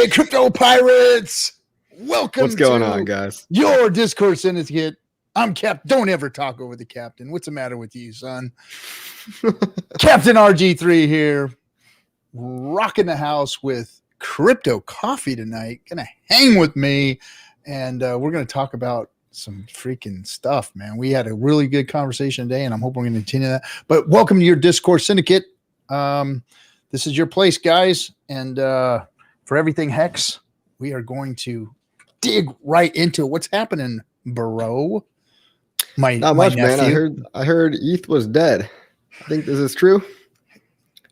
Hey, crypto pirates! Welcome. What's going on, guys? Your Discourse Syndicate. I'm Cap. Don't ever talk over the captain. What's the matter with you, son? Captain RG3 here, rocking the house with crypto coffee tonight. Gonna hang with me, and we're gonna talk about some freaking stuff, man. We had a really good conversation today, and I'm hoping we're gonna continue that. But welcome to your Discourse Syndicate. This is your place, guys, and for everything Hex, we are going to dig right into what's happening, bro. Not much, man. I heard ETH was dead. I think this is true.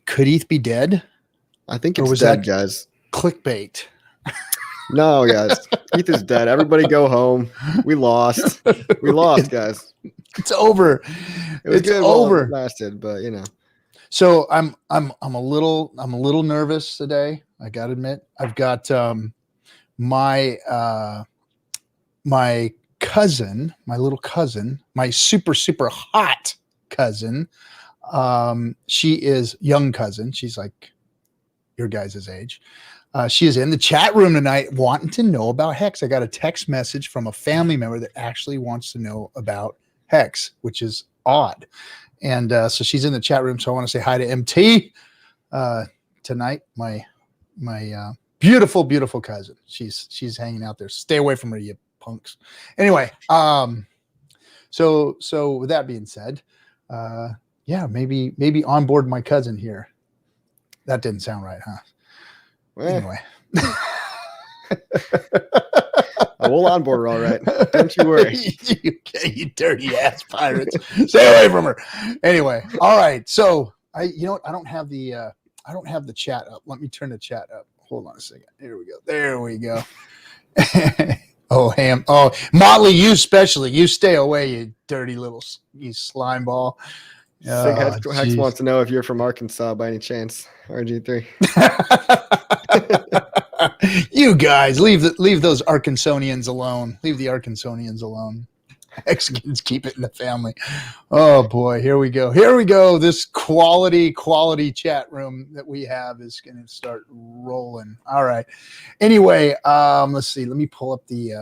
Could ETH be dead? I think it's dead, guys. Clickbait. No, guys. ETH is dead. Everybody go home. We lost. We lost, guys. It's over. It was it's good over. While it lasted, but you know. So I'm a little nervous today. I gotta admit. I've got my cousin, my little cousin, my super hot cousin. She is young cousin. She's like your guys' age. She is in the chat room tonight wanting to know about Hex. I got a text message from a family member that actually wants to know about Hex, which is odd. And so she's in the chat room. So I want to say hi to MT tonight. My beautiful cousin. She's hanging out there. Stay away from her, you punks. Anyway, so with that being said, yeah, maybe onboard my cousin here. That didn't sound right, huh? Well, anyway. We'll onboard her all right. Don't you worry. you dirty ass pirates. Stay away from her. Anyway, all right. So I don't have the chat up. Let me turn the chat up. Hold on a second. Here we go. There we go. Oh, Motley, you especially. You stay away, you dirty little slime ball. Hex wants to know if you're from Arkansas by any chance. RG3. You guys, leave those Arkansonians alone. Leave the Arkansonians alone. Mexicans keep it in the family. Oh boy, here we go. This quality chat room that we have is going to start rolling. All right. Anyway, let's see. Let me pull up the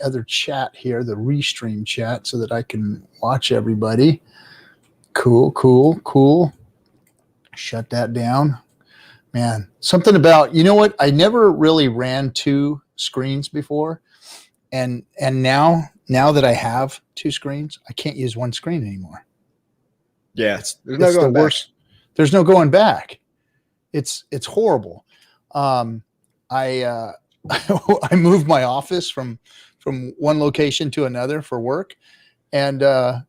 other chat here, the restream chat, so that I can watch everybody. Cool. Shut that down. Man, something about, you know what? I never really ran two screens before. And now that I have two screens, I can't use one screen anymore. Yeah. There's no going back. There's no going back. It's horrible. I moved my office from one location to another for work. And I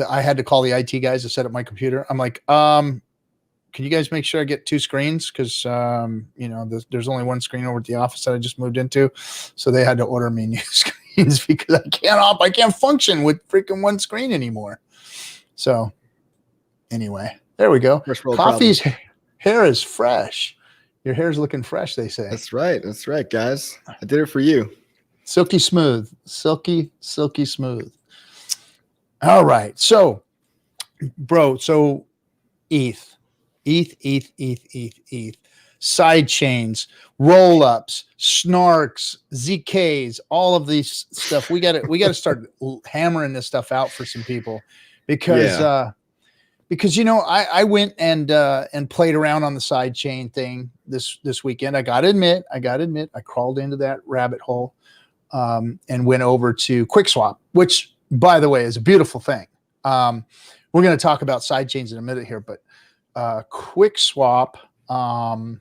had to call the IT guys to set up my computer. I'm like, can you guys make sure I get two screens? Because, there's only one screen over at the office that I just moved into. So they had to order me new screens because I can't function with freaking one screen anymore. So anyway, there we go. Coffee's hair is fresh. Your hair's looking fresh, they say. That's right, guys. I did it for you. Silky smooth. Silky smooth. All right. So, bro, ETH. Side chains, roll ups, snarks, ZKs, all of these stuff. We got to start hammering this stuff out for some people because I went and played around on the side chain thing this weekend. I got to admit, I crawled into that rabbit hole and went over to QuickSwap, which, by the way, is a beautiful thing. We're going to talk about side chains in a minute here, but QuickSwap, how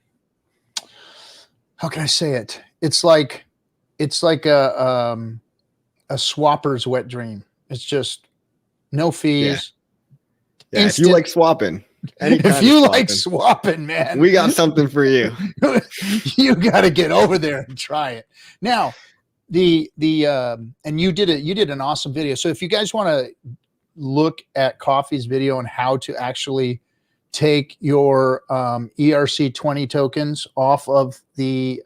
can I say it? It's like a swapper's wet dream. It's just no fees. Yeah. If you like swapping, swapping, man, we got something for you. You got to get over there and try it. Now, and you did an awesome video. So if you guys want to look at Coffee's video on how to actually take your ERC20 tokens off of the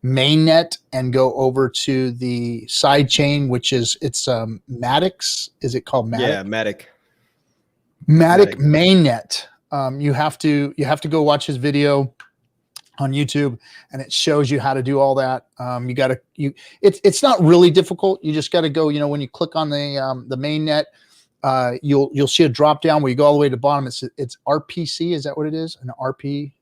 mainnet and go over to the side chain, which is Matic. Is it called Matic? Yeah, Matic. Matic mainnet. You have to go watch his video. on YouTube, and it shows you how to do all that. It's not really difficult. You just got to go, when you click on the main net, you'll see a drop down where you go all the way to the bottom. It's RPC. Is that what it is? An RPC?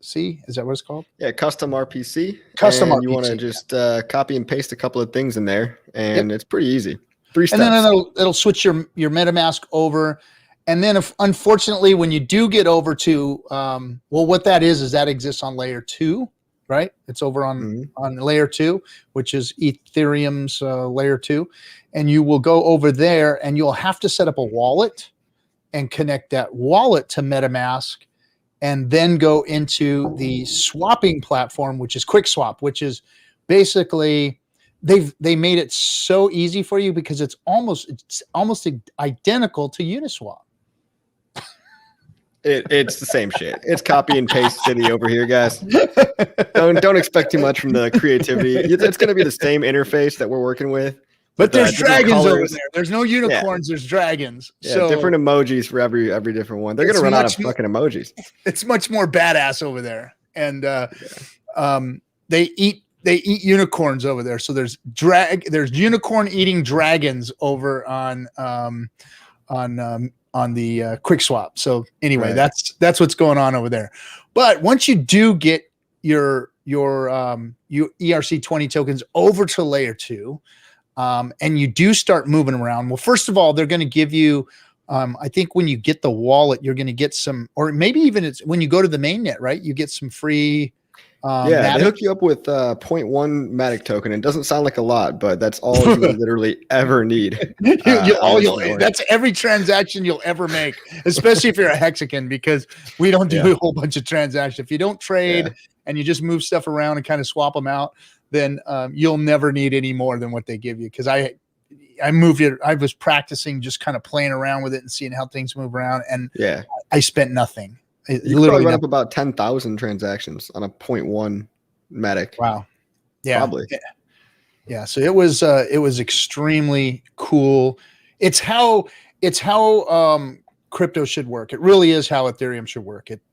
Is that what it's called? Yeah. Custom RPC. Custom RPC. You want to just copy and paste a couple of things in there, and it's pretty easy. 3 steps. And then it'll switch your MetaMask over. And then unfortunately, when you do get over to, what that is that exists on layer 2, right? It's over on layer 2, which is Ethereum's layer 2. And you will go over there and you'll have to set up a wallet and connect that wallet to MetaMask, and then go into the swapping platform, which is QuickSwap, which is basically they made it so easy for you because it's almost identical to Uniswap. It's the same shit. It's copy and paste city over here, guys. Don't expect too much from the creativity. It's going to be the same interface that we're working with. But there's dragons over there. There's no unicorns. Yeah. There's dragons. Yeah, so different emojis for every different one. They're going to run out of fucking emojis. It's much more badass over there, and they eat unicorns over there. So there's unicorn eating dragons over on the QuickSwap. So anyway, right. That's what's going on over there. But once you do get your ERC20 tokens over to layer 2, and you do start moving around, well, first of all, they're going to give you, I think when you get the wallet, you're going to get some, or maybe even it's when you go to the mainnet, right? You get some free. They hook you up with 0.1 Matic token. It doesn't sound like a lot, but that's all you literally ever need. That's every transaction you'll ever make, especially if you're a Hexagon, because we don't do a whole bunch of transactions. If you don't trade and you just move stuff around and kind of swap them out, then you'll never need any more than what they give you. Because I moved it. I was practicing just kind of playing around with it and seeing how things move around, and I spent nothing. You literally run up about 10,000 transactions on a 0.1 Matic. Wow. Yeah. Probably. Yeah. So it was extremely cool. It's how crypto should work. It really is how Ethereum should work. It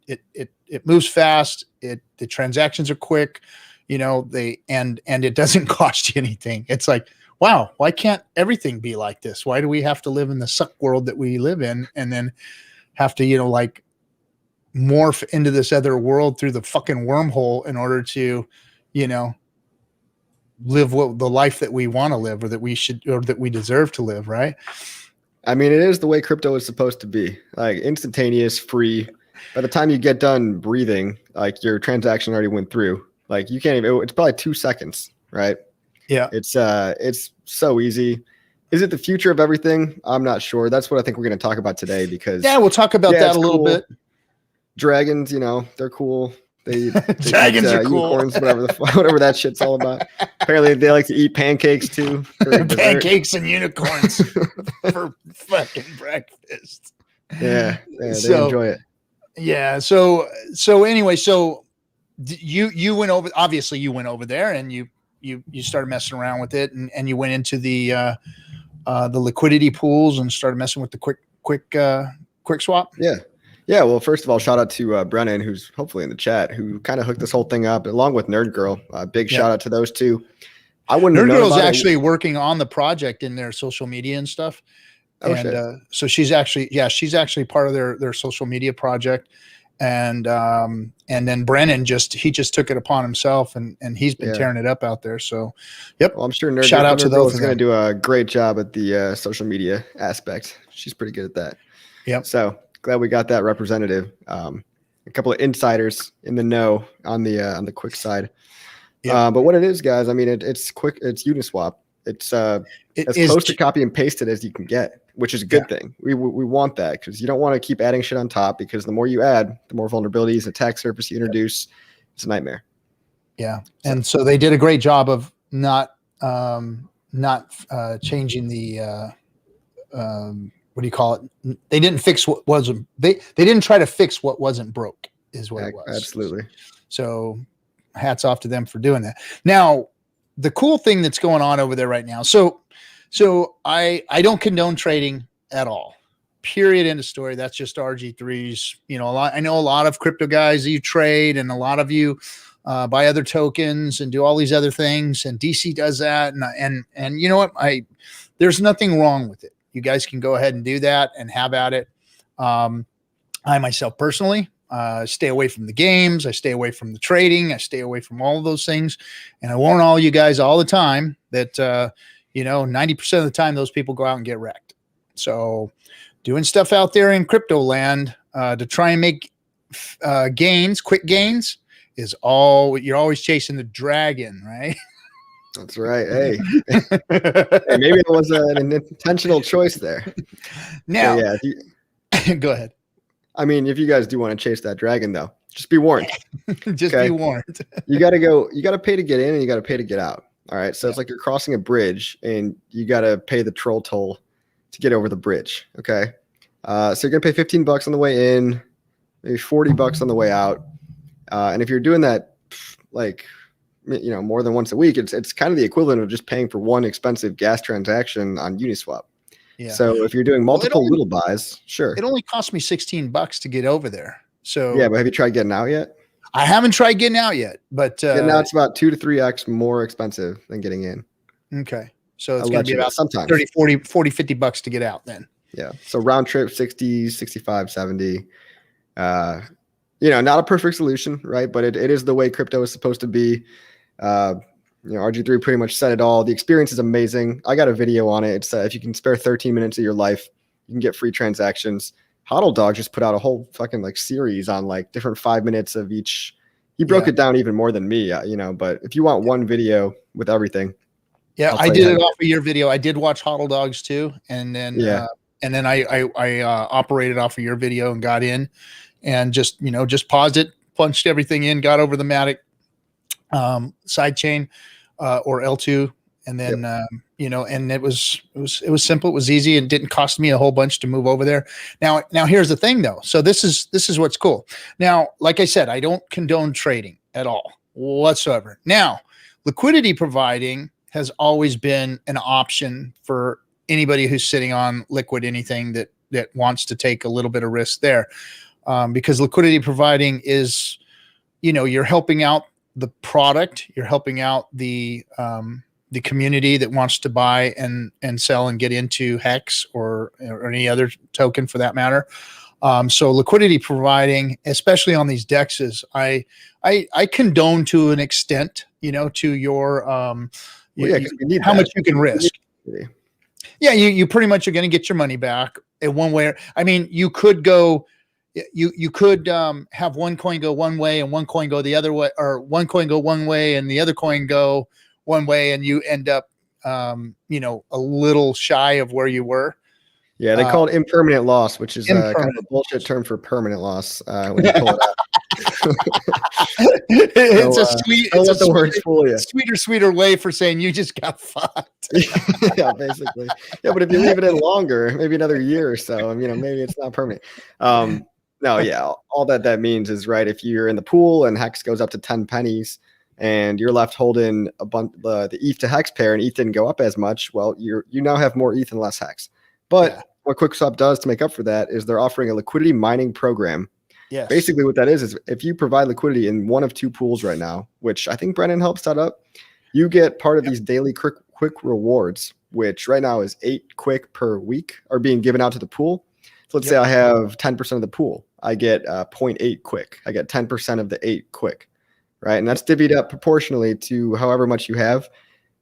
moves fast. The transactions are quick, and it doesn't cost you anything. It's like, wow, why can't everything be like this? Why do we have to live in the suck world that we live in and then have to, morph into this other world through the fucking wormhole in order to, live the life that we want to live, or that we should, or that we deserve to live, right? I mean, it is the way crypto is supposed to be, like instantaneous, free. By the time you get done breathing, like your transaction already went through. Like you can't even, it's probably 2 seconds, right? Yeah. It's so easy. Is it the future of everything? I'm not sure. That's what I think we're going to talk about today, because we'll talk about that a little bit. Dragons, they're cool. They dragons eat, are cool. Unicorns, whatever that shit's all about. Apparently, they like to eat pancakes too. Pancakes and unicorns for fucking breakfast. Yeah, they enjoy it. Yeah. So anyway, you went over. Obviously, you went over there and you started messing around with it, and you went into the liquidity pools and started messing with the quick swap. Yeah, well, first of all, shout out to Brennan, who's hopefully in the chat, who kind of hooked this whole thing up, along with Nerd Girl. Big shout out to those two. I wouldn't. Nerd Girl's actually working on the project in their social media and stuff. Oh, and so she's actually part of their social media project. And then Brennan just took it upon himself, and he's been tearing it up out there. So, yep. Well, I'm sure shout out to those. Is going to do a great job at the social media aspect. She's pretty good at that. Yep. So glad we got that representative. A couple of insiders in the know on the quick side. Yep. But what it is, guys, I mean, it's quick. It's Uniswap. It's as close to copy and paste it as you can get, which is a good thing. We want that, because you don't want to keep adding shit on top, because the more you add, the more vulnerabilities, attack surface you introduce. It's a nightmare. Yeah. And so they did a great job of not changing the what do you call it? They didn't fix what wasn't. They didn't try to fix what wasn't broke, is what it was. Absolutely. So hats off to them for doing that. Now, the cool thing that's going on over there right now. So I don't condone trading at all. period, end of story. That's just RG3's, I know a lot of crypto guys you trade, and a lot of you buy other tokens and do all these other things, and DC does that. And you know what? There's nothing wrong with it. You guys can go ahead and do that and have at it. I myself personally stay away from the games. I stay away from the trading. I stay away from all of those things. And I warn all you guys all the time that, 90% of the time those people go out and get wrecked. So doing stuff out there in crypto land to try and make quick gains you're always chasing the dragon, right? That's right. Hey, maybe it was an intentional choice there. Now, so yeah, go ahead. I mean, if you guys do want to chase that dragon, though, just be warned. Be warned. You got to pay to get in, and you got to pay to get out. All right. So it's like you're crossing a bridge, and you got to pay the troll toll to get over the bridge. Okay. So you're going to pay $15 on the way in, maybe $40 on the way out. And if you're doing that, like, more than once a week, it's kind of the equivalent of just paying for one expensive gas transaction on Uniswap. Yeah. So if you're doing multiple little buys, sure. It only cost me $16 to get over there. So yeah, but have you tried getting out yet? I haven't tried getting out yet, but getting out's about 2 to 3x more expensive than getting in. Okay. So it's going to be about sometimes 30, 40, $50 to get out then. Yeah. So round trip 60, 65, 70. Not a perfect solution, right? But it is the way crypto is supposed to be. RG3 pretty much said it all. The experience is amazing. I got a video on it. It's if you can spare 13 minutes of your life, you can get free transactions. Hodl Dog just put out a whole fucking series on different 5 minutes of each. He broke it down even more than me, but if you want one video with everything. Yeah, I did it off of your video. I did watch Hodl Dogs too. And then, I operated off of your video and got in and just paused it, punched everything in, got over the Matic side chain or L2, and then and it was simple, it was easy, and didn't cost me a whole bunch to move over there. Now here's the thing though. So this is what's cool. Now, like I said, I don't condone trading at all whatsoever. Now, liquidity providing has always been an option for anybody who's sitting on liquid anything that wants to take a little bit of risk there, because liquidity providing is, you're helping out the product, you're helping out the community that wants to buy and sell and get into Hex or any other token for that matter. So liquidity providing, especially on these dexes, I condone to an extent, to your how much you can risk. Yeah, you pretty much are going to get your money back in one way. I mean, you could go. You could have one coin go one way and one coin go the other way, or one coin go one way and the other coin go one way, and you end up, a little shy of where you were. Yeah, they call it impermanent loss, which is kind of a bullshit term for permanent loss when you pull it out. It's a sweeter way for saying you just got fucked. Yeah, basically. Yeah, but if you leave it in longer, maybe another year or so, maybe it's not permanent. No, yeah, all that means is, right, if you're in the pool and Hex goes up to 10 pennies and you're left holding the ETH to Hex pair, and ETH didn't go up as much, well, you now have more ETH and less Hex. But what QuickSwap does to make up for that is they're offering a liquidity mining program. Yes. Basically what that is if you provide liquidity in one of two pools right now, which I think Brennan helped set up, you get part of these daily quick rewards, which right now is 8 quick per week are being given out to the pool. So let's say I have 10% of the pool. I get 0.8 quick. I get 10% of the 8 quick, right? And that's divvied up proportionally to however much you have.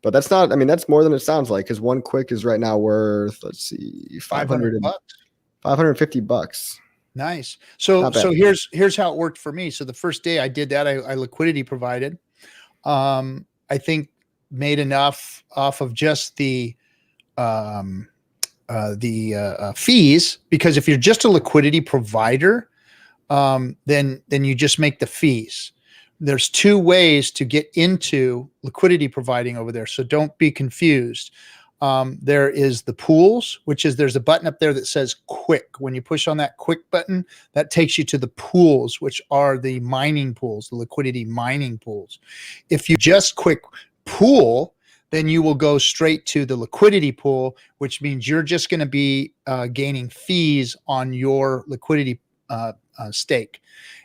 But that's not, that's more than it sounds like, because one quick is right now worth, let's see, $550. Nice. So here's how it worked for me. So the first day I did that, I liquidity provided. I think made enough off of just the fees, because if you're just a liquidity provider, then you just make the fees. There's 2 ways to get into liquidity providing over there, so don't be confused. There is the pools, which is there's a button up there that says quick. When you push on that quick button, that takes you to the pools, which are the mining pools, the liquidity mining pools. If you just quick pool, then you will go straight to the liquidity pool, which means you're just going to be gaining fees on your liquidity stake.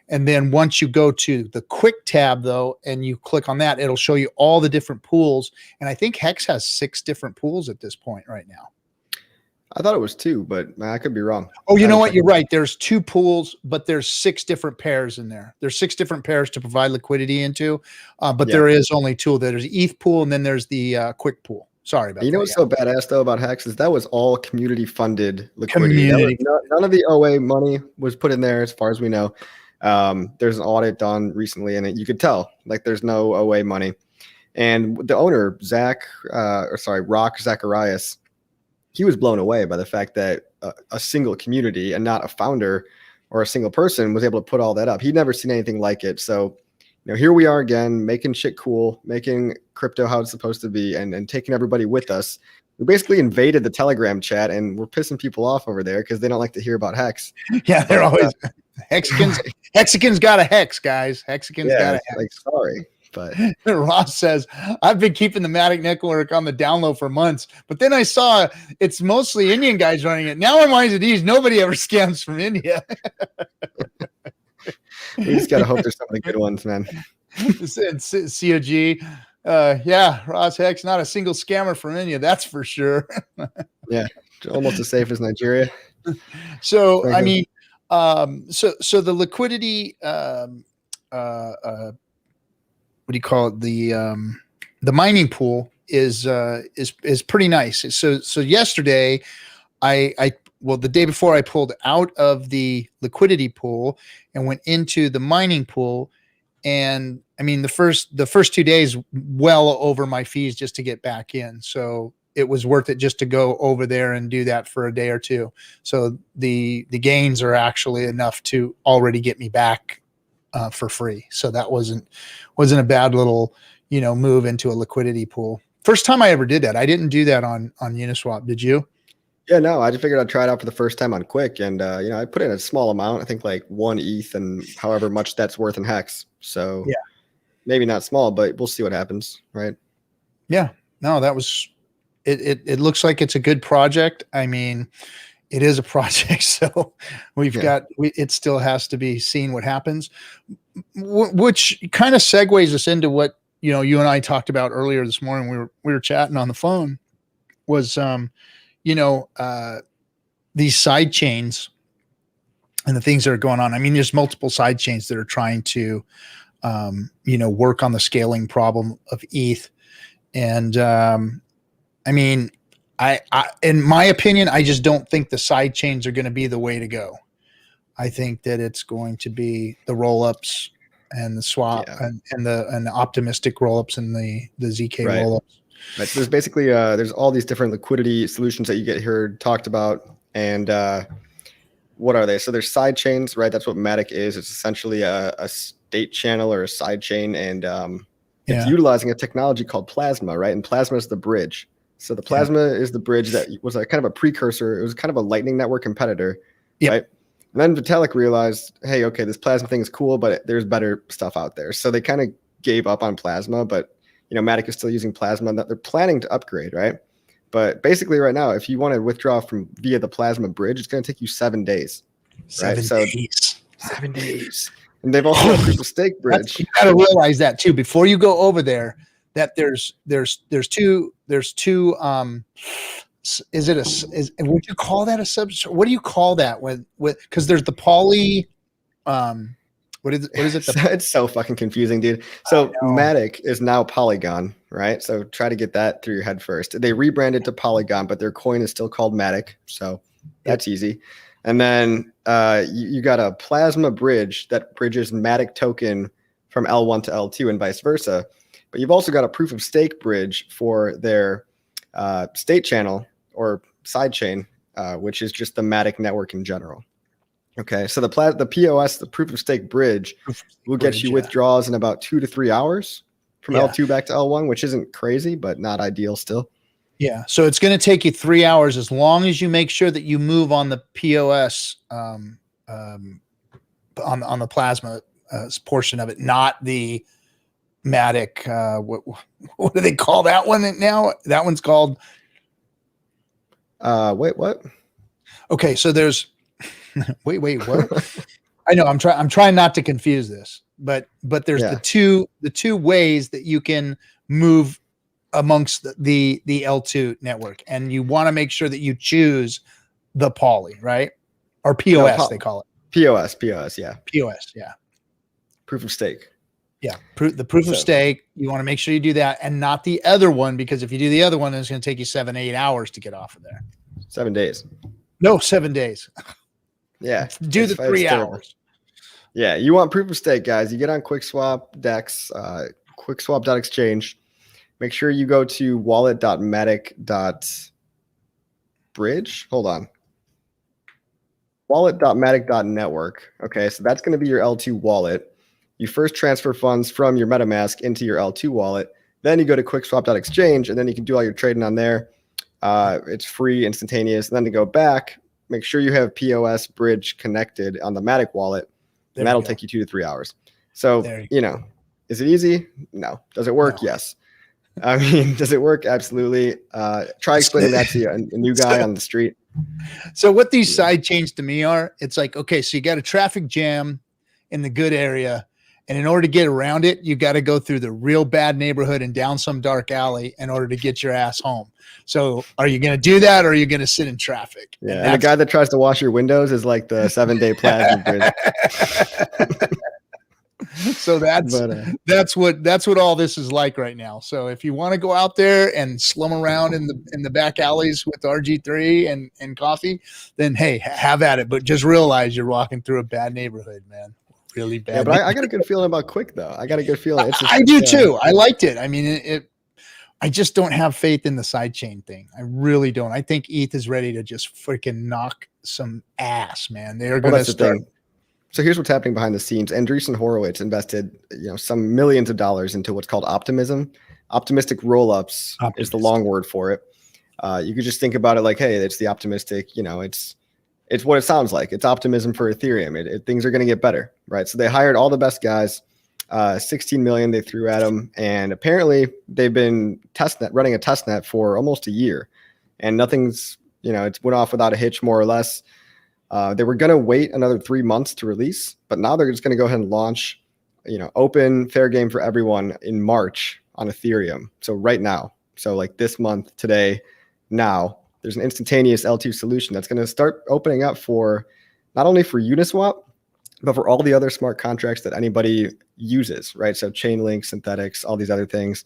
And then once you go to the quick tab though, and you click on that, it'll show you all the different pools. And I think Hex has 6 different pools at this point right now. I thought it was 2, but I could be wrong. Oh, you know what? You're right. There's 2 pools, but there's 6 different pairs in there. There's 6 different pairs to provide liquidity into, but there is only 2. There's ETH pool, and then there's the quick pool. Sorry about that. You know what's so badass though about Hex is that was all community funded liquidity. None of the OA money was put in there, as far as we know. There's an audit done recently, and you could tell like there's no OA money. And the owner, Rock Zacharias, he was blown away by the fact that a single community and not a founder or a single person was able to put all that up. He'd never seen anything like it. So, here we are again, making shit cool, making crypto how it's supposed to be, and taking everybody with us. We basically invaded the Telegram chat, and we're pissing people off over there because they don't like to hear about Hex. Yeah, they're always Hexicans got a hex, guys. Hexicans got a hex. Like, sorry. But Ross says, I've been keeping the Matic network on the down low for months, but then I saw it's mostly Indian guys running it. Now I'm wise at these. Nobody ever scams from India. We just got to hope there's some of the good ones, man. COG. Yeah, Ross Hex, not a single scammer from India. That's for sure. Yeah. Almost as safe as Nigeria. So, I mean, so the liquidity, what do you call it? The mining pool is pretty nice. So yesterday, the day before I pulled out of the liquidity pool and went into the mining pool, and I mean the first 2 days well over my fees just to get back in. So it was worth it just to go over there and do that for a day or two. So the gains are actually enough to already get me back for free. So that wasn't a bad little, move into a liquidity pool. First time I ever did that. I didn't do that on Uniswap. Did you? Yeah, no, I just figured I'd try it out for the first time on Quick. And, I put in a small amount, I think like 1 ETH and however much that's worth in Hex. So yeah, maybe not small, but we'll see what happens. Right. Yeah, no, that was, it looks like it's a good project. I mean, it is a project, so it still has to be seen what happens, which kind of segues us into what, you and I talked about earlier this morning. We were chatting on the phone was, these side chains and the things that are going on. I mean, there's multiple side chains that are trying to, work on the scaling problem of ETH. And, I mean, I, in my opinion, I just don't think the side chains are going to be the way to go. I think that it's going to be the rollups and the swap and the optimistic rollups and the ZK rollups. Right. So there's basically there's all these different liquidity solutions that you get here talked about, and what are they? So there's side chains, right? That's what Matic is. It's essentially a state channel or a side chain, and it's utilizing a technology called Plasma, right? And Plasma is the bridge. So the Plasma is the bridge that was kind of a precursor. It was kind of a Lightning Network competitor, right? And then Vitalik realized, hey, okay, this Plasma thing is cool, but there's better stuff out there. So they kind of gave up on Plasma, but Matic is still using Plasma. That they're planning to upgrade, right? But basically, right now, if you want to withdraw via the Plasma bridge, it's going to take you 7 days. 7 days. 7 days. And they've also got a proof of stake bridge. You got to realize that too before you go over there. That there's two is would you call that a sub? What do you call that with because there's the poly what is it? It's so fucking confusing, dude. So Matic is now Polygon, right? So try to get that through your head first. They rebranded to Polygon, but their coin is still called Matic, so that's easy. And then you got a Plasma bridge that bridges Matic token from L1 to L2 and vice versa. But you've also got a proof of stake bridge for their state channel or side chain, which is just the Matic network in general. Okay, so the POS, the proof of stake bridge, will get you withdrawals in about 2 to 3 hours from L2 back to L1, which isn't crazy, but not ideal still. Yeah, so it's going to take you 3 hours as long as you make sure that you move on the POS on the Plasma portion of it, not the Matic. What do they call that one now? That one's called. Wait, what? Okay, so there's. wait, what? I know. I'm trying not to confuse this, but there's the two ways that you can move amongst the L2 network, and you want to make sure that you choose the poly, right? Or POS, they call it. POS, yeah. POS, yeah. Proof of stake. Yeah, the proof of stake. You want to make sure you do that, and not the other one, because if you do the other one, then it's going to take you 7-8 hours to get off of there. 7 days. No, 7 days. Yeah, do the 3 hours. Yeah, you want proof of stake, guys. You get on QuickSwap DEX, QuickSwap.exchange. Make sure you go to wallet.matic.bridge. Hold on. Wallet.matic.network. Okay, so that's going to be your L2 wallet. You first transfer funds from your MetaMask into your L2 wallet. Then you go to QuickSwap.exchange, and then you can do all your trading on there. It's free, instantaneous. And then to go back, make sure you have POS bridge connected on the Matic wallet, and that'll take you 2 to 3 hours. So, is it easy? No. Does it work? No. Yes. I mean, does it work? Absolutely. Try explaining that to a new guy on the street. So what these side chains to me are, it's like, okay, so you got a traffic jam in the good area, and in order to get around it, you got to go through the real bad neighborhood and down some dark alley in order to get your ass home. So are you going to do that, or are you going to sit in traffic? Yeah, and the guy that tries to wash your windows is like the 7-day plasma bridge. So that's what all this is like right now. So if you want to go out there and slum around in the back alleys with RG3 and coffee, then hey, have at it. But just realize you're walking through a bad neighborhood, man. Really bad. Yeah, but I got a good feeling about Quick though. I got a good feeling. I do too. I liked it. I mean, I just don't have faith in the sidechain thing. I really don't. I think ETH is ready to just freaking knock some ass, man. They are going to start. So here's what's happening behind the scenes. Andreessen Horowitz invested, some millions of dollars into what's called optimism. Optimistic roll-ups is the long word for it. You could just think about it like, hey, it's the optimistic. It's what it sounds like. It's optimism for Ethereum. Things are going to get better, right? So they hired all the best guys. 16 million they threw at them, and apparently they've been running a test net for almost a year, and nothing's it's went off without a hitch, more or less. They were going to wait another 3 months to release, but now they're just going to go ahead and launch, open fair game for everyone in March on Ethereum. So right now, so like this month, today, now, there's an instantaneous L2 solution that's going to start opening up for not only for Uniswap, but for all the other smart contracts that anybody uses, right? So Chainlink, synthetics, all these other things.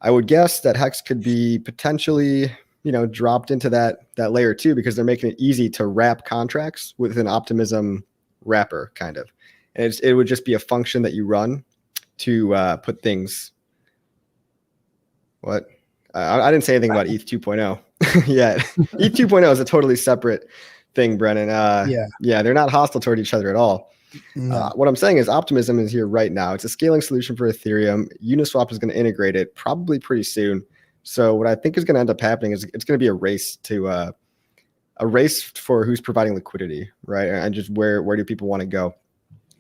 I would guess that Hex could be potentially dropped into that layer too, because they're making it easy to wrap contracts with an optimism wrapper kind of. And it would just be a function that you run to put things. What? I didn't say anything about ETH 2.0 yet. ETH 2.0 is a totally separate thing, Brennan. Yeah, they're not hostile toward each other at all. No. What I'm saying is optimism is here right now. It's a scaling solution for Ethereum. Uniswap is going to integrate it probably pretty soon. So what I think is going to end up happening is it's going to be a race for who's providing liquidity, right? And just where do people want to go?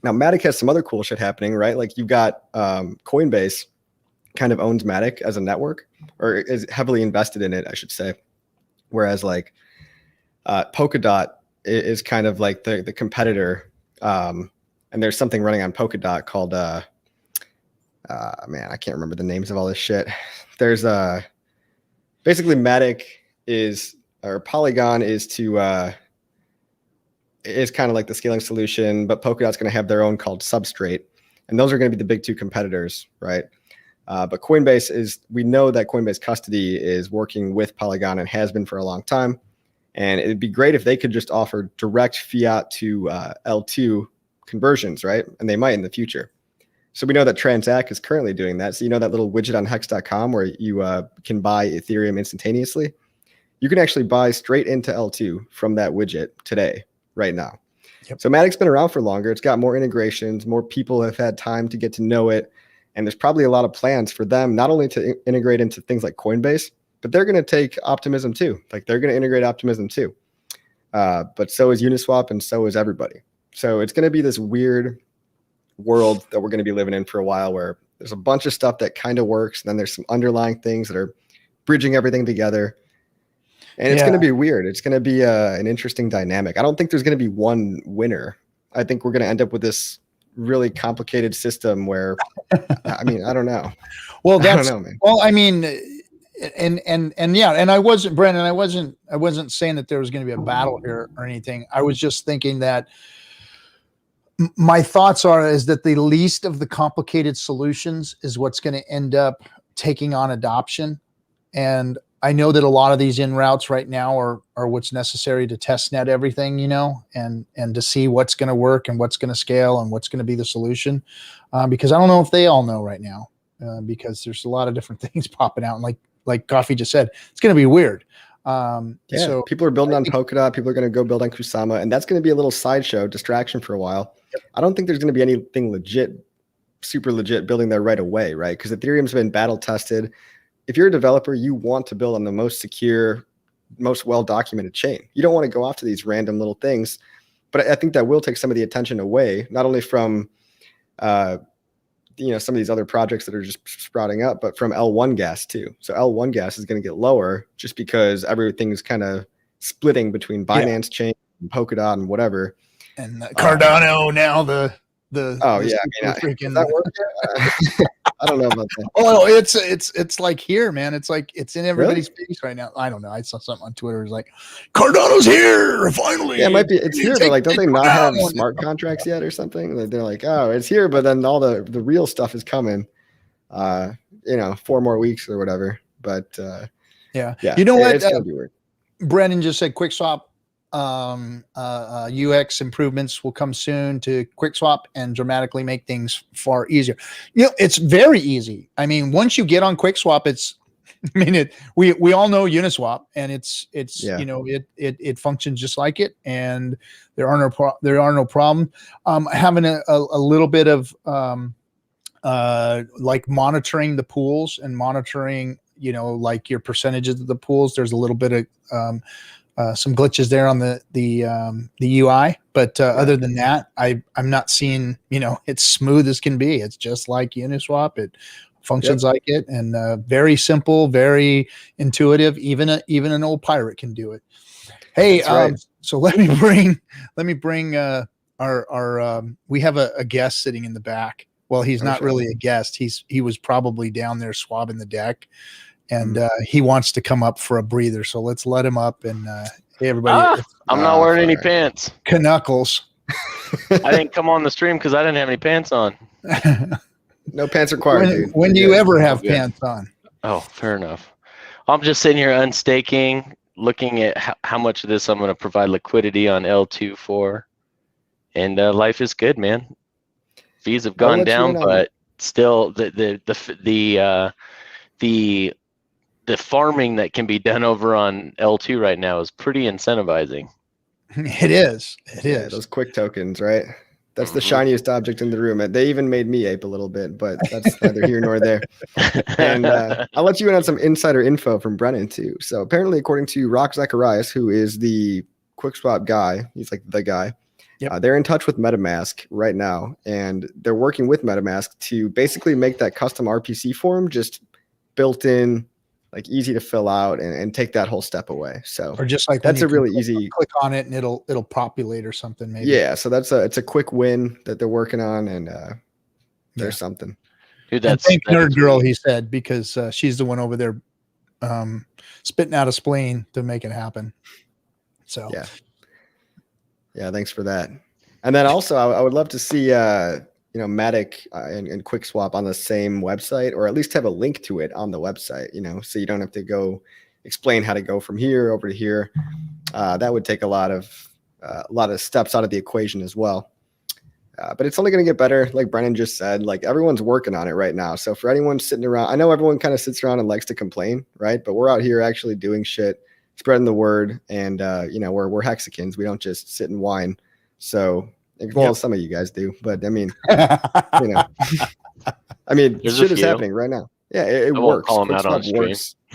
Now, Matic has some other cool shit happening, right? Like you've got Coinbase kind of owns Matic as a network, or is heavily invested in it, I should say. Whereas like Polkadot is kind of like the competitor. And there's something running on Polkadot called man, I can't remember the names of all this shit. There's basically Matic or Polygon is kind of like the scaling solution, but Polkadot's going to have their own called Substrate, and those are going to be the big two competitors, right? But Coinbase we know that Coinbase Custody is working with Polygon and has been for a long time. And it'd be great if they could just offer direct fiat to L2 conversions, right? And they might in the future. So we know that Transact is currently doing that. So that little widget on hex.com where you can buy Ethereum instantaneously. You can actually buy straight into L2 from that widget today, right now. Yep. So Matic's been around for longer. It's got more integrations. More people have had time to get to know it. And there's probably a lot of plans for them, not only to integrate into things like Coinbase, but they're going to take Optimism too. Like they're going to integrate Optimism too. But so is Uniswap and so is everybody. So it's going to be this weird world that we're going to be living in for a while where There's a bunch of stuff that kind of works. And then there's some underlying things that are bridging everything together. And it's going to be weird. It's going to be an interesting dynamic. I don't think there's going to be one winner. I think we're going to end up with this really complicated system where, I mean, I don't know. Well, I don't know, man. Well, I mean, and yeah, and I wasn't, Brandon, I wasn't saying that there was going to be a battle here or anything. I was just thinking that my thoughts is that the least of the complicated solutions is what's going to end up taking on adoption. And I know that a lot of these in routes right now are what's necessary to test net everything, you know, and to see what's going to work and what's going to scale and what's going to be the solution. Because I don't know if they all know right now, because there's a lot of different things popping out. And like Coffee just said, it's going to be weird. So people are building on Polkadot. People are going to go build on Kusama, and that's going to be a little sideshow distraction for a while. Yep. I don't think there's going to be anything super legit building there right away, right? Because Ethereum's been battle tested. If you're a developer, you want to build on the most secure, most well-documented chain. You don't want to go off to these random little things. But I think that will take some of the attention away, not only from some of these other projects that are just sprouting up, but from L1 gas too. So L1 gas is going to get lower just because everything's kind of splitting between Binance chain and Polkadot and whatever. And Cardano now the freaking that work? I don't know about that. Oh, it's like here, man. It's like it's in everybody's face right now. I don't know. I saw something on Twitter. It's like Cardano's here finally. Yeah, it might be. It's here, but like, don't they not have smart contracts yet or something? Like, they're like, oh, it's here, but then all the real stuff is coming. 4 more weeks or whatever. But yeah. You know what? It's gonna be weird. Brandon just said QuickSwap UX improvements will come soon to QuickSwap and dramatically make things far easier. It's very easy. I mean, once you get on QuickSwap, we all know Uniswap, and it functions just like it, and there are no problem. Having a little bit of like monitoring the pools and monitoring, like your percentages of the pools. There's a little bit of some glitches there on the UI, but other than that, I'm not seeing, it's smooth as can be. It's just like Uniswap. It functions like it, and very simple, very intuitive. Even an old pirate can do it. Hey, so let me bring our we have a guest sitting in the back. Well, he's not really a guest. He was probably down there swabbing the deck. And he wants to come up for a breather, so let's let him up. And hey, everybody, I'm not wearing any pants. Knuckles. I didn't come on the stream because I didn't have any pants on. No pants required, dude. When do you ever have pants on? Oh, fair enough. I'm just sitting here unstaking, looking at how much of this I'm going to provide liquidity on L2 for, and life is good, man. Fees have gone down, but still, the farming that can be done over on L2 right now is pretty incentivizing. It is. Yeah, those quick tokens, right? That's the shiniest object in the room. They even made me ape a little bit, but that's neither here nor there. And I'll let you in on some insider info from Brennan too. So apparently, according to Rock Zacharias, who is the QuickSwap guy, he's like the guy. Yep. They're in touch with MetaMask right now, and they're working with MetaMask to basically make that custom RPC form just built in, like easy to fill out, and take that whole step away. So, or just like that's a really easy click on it and it'll populate or something. Maybe. Yeah. So it's a quick win that they're working on, and there's something. Dude, thank Nerd Girl, he said, because she's the one over there spitting out a spleen to make it happen. So yeah. Thanks for that. And then also, I would love to see Matic and QuickSwap on the same website, or at least have a link to it on the website, so you don't have to go explain how to go from here over to here. That would take a lot of steps out of the equation as well. But it's only going to get better. Like Brennan just said, like everyone's working on it right now. So for anyone sitting around, I know everyone kind of sits around and likes to complain, right? But we're out here actually doing shit, spreading the word, and we're Hexicans. We don't just sit and whine. So, well, some of you guys do, but I mean, shit is happening right now. Yeah, it works. Call them out on stream.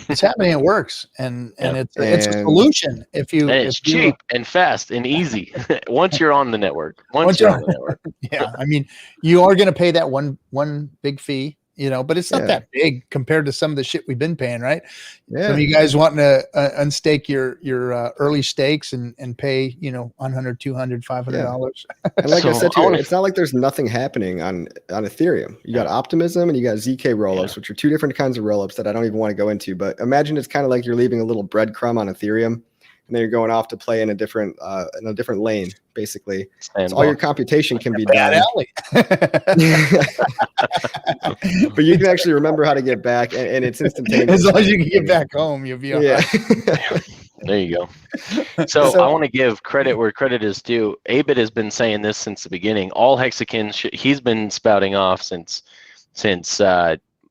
It's happening. It works, and it's a solution. It's cheap and fast and easy. Once you're on the network. Once you're on the network. Yeah, I mean, you are going to pay that one big fee, but it's not that big compared to some of the shit we've been paying, right? Yeah. Some of you guys wanting to unstake your early stakes and pay, $100, $200, $500. And like I said to you, it's not like there's nothing happening on Ethereum. You got Optimism and you got ZK rollups, which are two different kinds of rollups that I don't even want to go into. But imagine it's kind of like you're leaving a little breadcrumb on Ethereum, and then you're going off to play in a different lane, basically. So all your computation can be done. But you can actually remember how to get back, and it's instantaneous. As long as you can get back home, you'll be all right. There you go. So I want to give credit where credit is due. Abit has been saying this since the beginning. All hexagons, he's been spouting off since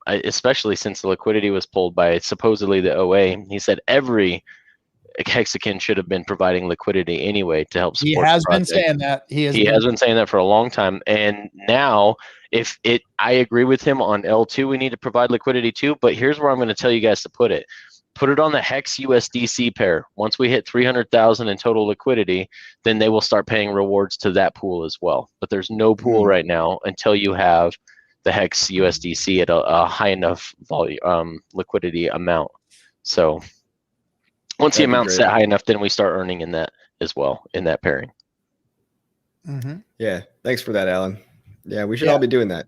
especially since the liquidity was pulled by supposedly the OA. He said every hexagon should have been providing liquidity anyway to help support. He has been saying that. He has been saying that for a long time. And now, I agree with him on L2, we need to provide liquidity too. But here's where I'm going to tell you guys to put it. Put it on the Hex USDC pair. Once we hit 300,000 in total liquidity, then they will start paying rewards to that pool as well. But there's no pool right now until you have the Hex USDC at a high enough volume liquidity amount. So once the amount's set high enough, then we start earning in that as well, in that pairing. Mm-hmm. Yeah, thanks for that, Alan. Yeah, we should all be doing that.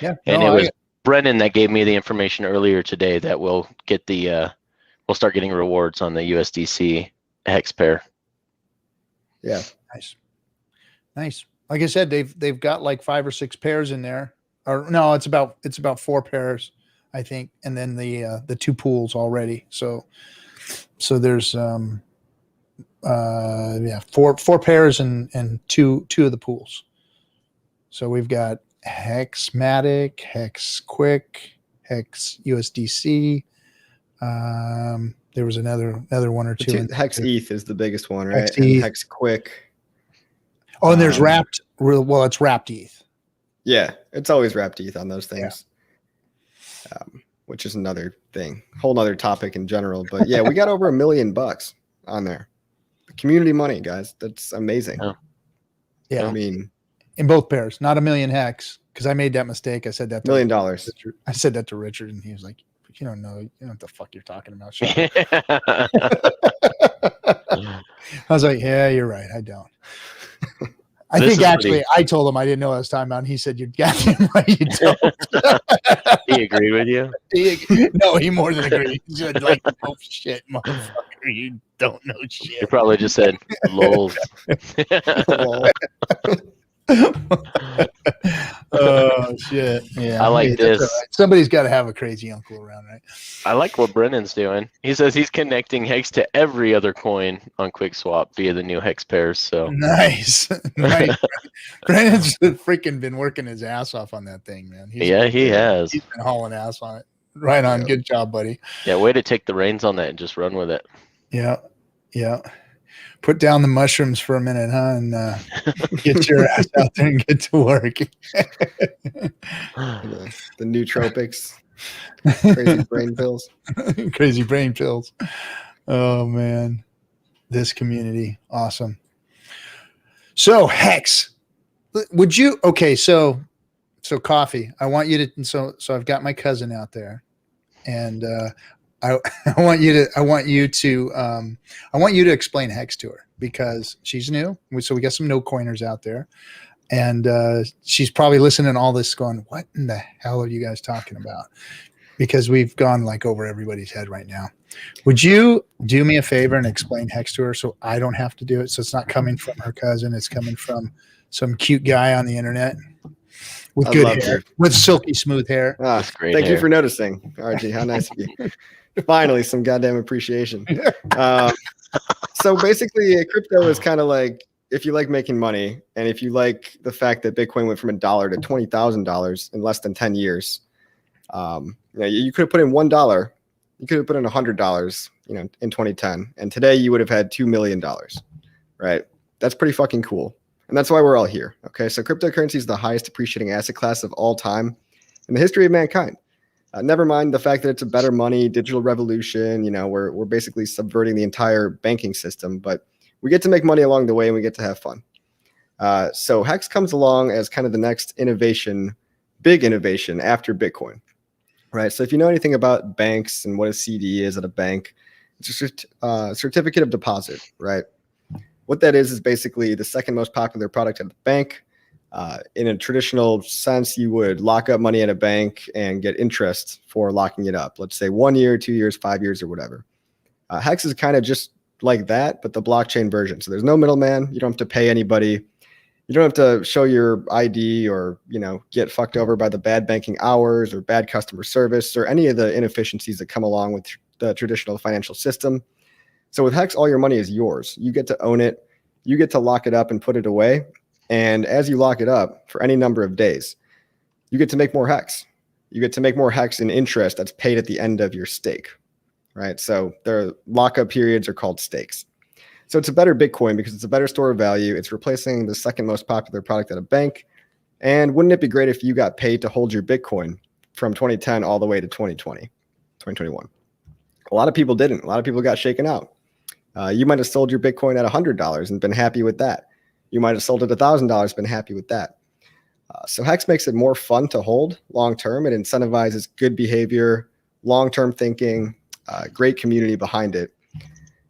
Yeah, and it was Brennan that gave me the information earlier today that we'll get we'll start getting rewards on the USDC hex pair. Yeah, nice. Like I said, they've got like 5 or 6 pairs in there, or no, it's about 4 pairs, I think, and then the 2 pools already. So there's 4 pairs and two of the pools. So we've got Hexmatic, Hex Quick, Hex USDC. There was another one or two. Hex ETH is the biggest one, right? Hex Quick. Oh, and there's wrapped. Well, it's wrapped ETH. Yeah, it's always wrapped ETH on those things. Yeah. Which is another thing, whole other topic in general. But yeah, we got over $1 million on there. Community money, guys. That's amazing. Yeah. I mean, in both pairs, not 1 million hex, because I made that mistake. I said that $1 million. I said that to Richard, and he was like, "You don't know. You know what the fuck you're talking about." I was like, "Yeah, you're right. I don't." I think actually I told him I didn't know what I was talking about, and he said, "You're goddamn right, you don't." He agreed with you? No, he more than agreed. He said, like, "Oh shit, motherfucker, you don't know shit." You probably just said, "Lol." Oh shit! Yeah, I like this. Right. Somebody's got to have a crazy uncle around, right? I like what Brennan's doing. He says he's connecting hex to every other coin on QuickSwap via the new hex pairs. So nice. Brennan's freaking been working his ass off on that thing, man. He has. He's been hauling ass on it. Right on. Good job, buddy. Yeah, way to take the reins on that and just run with it. Yeah. Put down the mushrooms for a minute, huh? And get your ass out there and get to work. The nootropics. Crazy brain pills. Crazy brain pills. Oh, man. This community. Awesome. So, Hex. Would you... Okay, so Coffee. I want you to... So I've got my cousin out there. And... I want you to explain Hex to her, because she's new. So we got some no coiners out there, and she's probably listening to all this going, "What in the hell are you guys talking about?" Because we've gone like over everybody's head right now. Would you do me a favor and explain Hex to her so I don't have to do it? So it's not coming from her cousin. It's coming from some cute guy on the internet with good hair, with silky smooth hair. That's great. Thank you for noticing, RG. How nice of you. Finally, some goddamn appreciation. So basically, crypto is kind of like, if you like making money, and if you like the fact that Bitcoin went from $1 to $20,000 in less than 10 years, you could have put in $1, you could have put in $100, in 2010, and today you would have had $2 million, right? That's pretty fucking cool, and that's why we're all here. Okay, so cryptocurrency is the highest appreciating asset class of all time in the history of mankind. Never mind the fact that it's a better money, digital revolution. We're basically subverting the entire banking system, but we get to make money along the way and we get to have fun. So Hex comes along as kind of the next innovation big innovation after Bitcoin, right? So if you know anything about banks and what a CD is at a bank, it's a certificate of deposit, right? What that is basically the second most popular product at the bank. In a traditional sense, you would lock up money at a bank and get interest for locking it up. Let's say 1 year, 2 years, 5 years, or whatever. Hex is kind of just like that, but the blockchain version. So there's no middleman. You don't have to pay anybody. You don't have to show your ID or, get fucked over by the bad banking hours or bad customer service or any of the inefficiencies that come along with the traditional financial system. So with Hex, all your money is yours. You get to own it. You get to lock it up and put it away. And as you lock it up for any number of days, you get to make more Hex. You get to make more Hex in interest that's paid at the end of your stake, right? So their lockup periods are called stakes. So it's a better Bitcoin because it's a better store of value. It's replacing the second most popular product at a bank. And wouldn't it be great if you got paid to hold your Bitcoin from 2010 all the way to 2021? A lot of people didn't. A lot of people got shaken out. You might have sold your Bitcoin at $100 and been happy with that. You might have sold it $1,000, been happy with that. So Hex makes it more fun to hold long-term. It incentivizes good behavior, long-term thinking, great community behind it.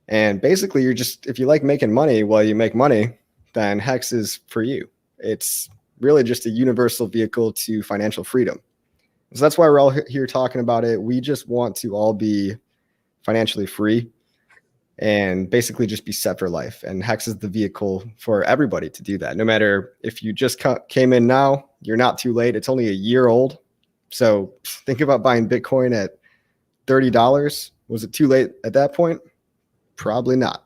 And basically if you like making money while you make money, then Hex is for you. It's really just a universal vehicle to financial freedom. So that's why we're all here talking about it. We just want to all be financially free and basically just be set for life. And Hex is the vehicle for everybody to do that. No matter if you just came in now, you're not too late. It's only a year old. So think about buying Bitcoin at $30. Was it too late at that point? Probably not.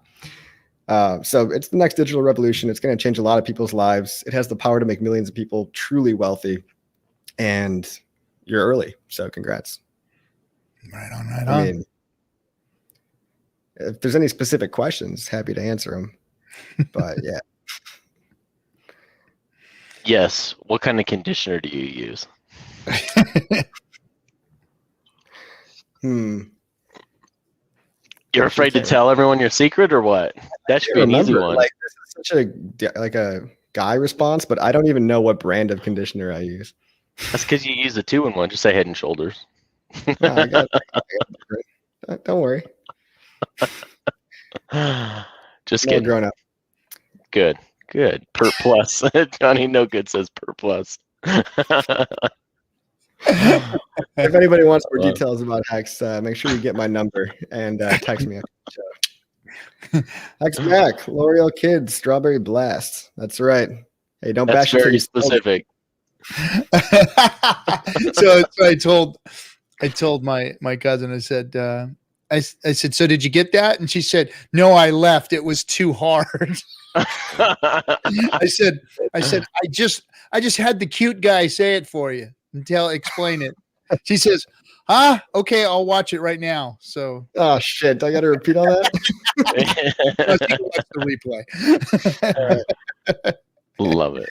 So it's the next digital revolution. It's going to change a lot of people's lives. It has the power to make millions of people truly wealthy. And you're early. So congrats. Right on, right on. I mean, if there's any specific questions, happy to answer them. But yeah. Yes. What kind of conditioner do you use? You're afraid to tell everyone your secret or what? That should be an easy one. Like, this is such a guy response, but I don't even know what brand of conditioner I use. That's because you use a 2-in-1. Just say Head and Shoulders. No, don't worry. Just kidding. Grown up. Good. Per plus. Johnny No Good says per plus. If anybody wants more details about Hex, make sure you get my number and text me after the show. Hex Mac, L'Oreal Kids, Strawberry Blast. That's right. Hey, don't bash it. That's very specific. So I told my cousin, I said, I said, so did you get that? And she said, no, I left. It was too hard. I said, I just had the cute guy say it for you and explain it. She says, okay, I'll watch it right now. So, oh shit, I got to repeat all that. Watch the replay. Love it.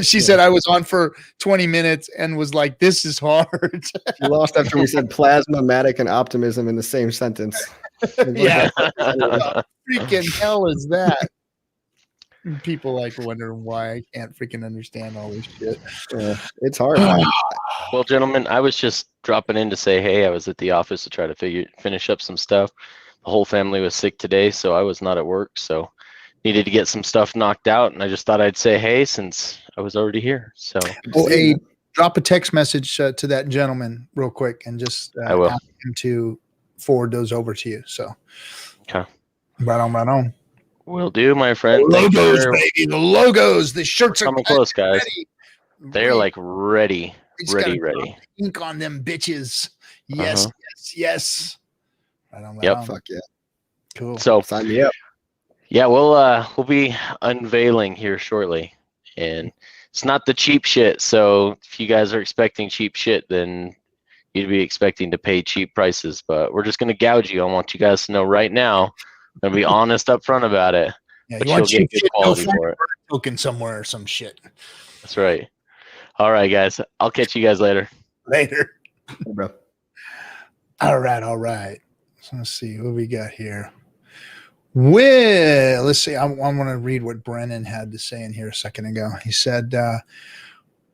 She said I was on for 20 minutes and was like, this is hard. You lost after we said plasma-matic and optimism in the same sentence. Yeah. What the freaking hell is that? People wonder why I can't freaking understand all this shit. It's hard. Well, gentlemen, I was just dropping in to say, hey, I was at the office to try to finish up some stuff. The whole family was sick today, so I was not at work. So needed to get some stuff knocked out, and I just thought I'd say hey since I was already here. So, drop a text message to that gentleman real quick, and just I will ask him to forward those over to you. So, okay, right on. Will do, my friend. The logos, baby, the logos. The shirts are coming close, guys. Ready. They're like ready. Ink on them bitches. Yes. Right on. Yep. Fuck yeah. Cool. So sign me up. Yeah, we'll be unveiling here shortly, and it's not the cheap shit. So if you guys are expecting cheap shit, then you'd be expecting to pay cheap prices. But we're just gonna gouge you. I want you guys to know right now. I'm gonna be honest up front about it. Yeah, but you want you'll get good quality for it. Token somewhere or some shit. That's right. All right, guys. I'll catch you guys later. Later. Hey, bro. All right. So let's see what we got here. Well, let's see. I want to read what Brennan had to say in here a second ago. He said,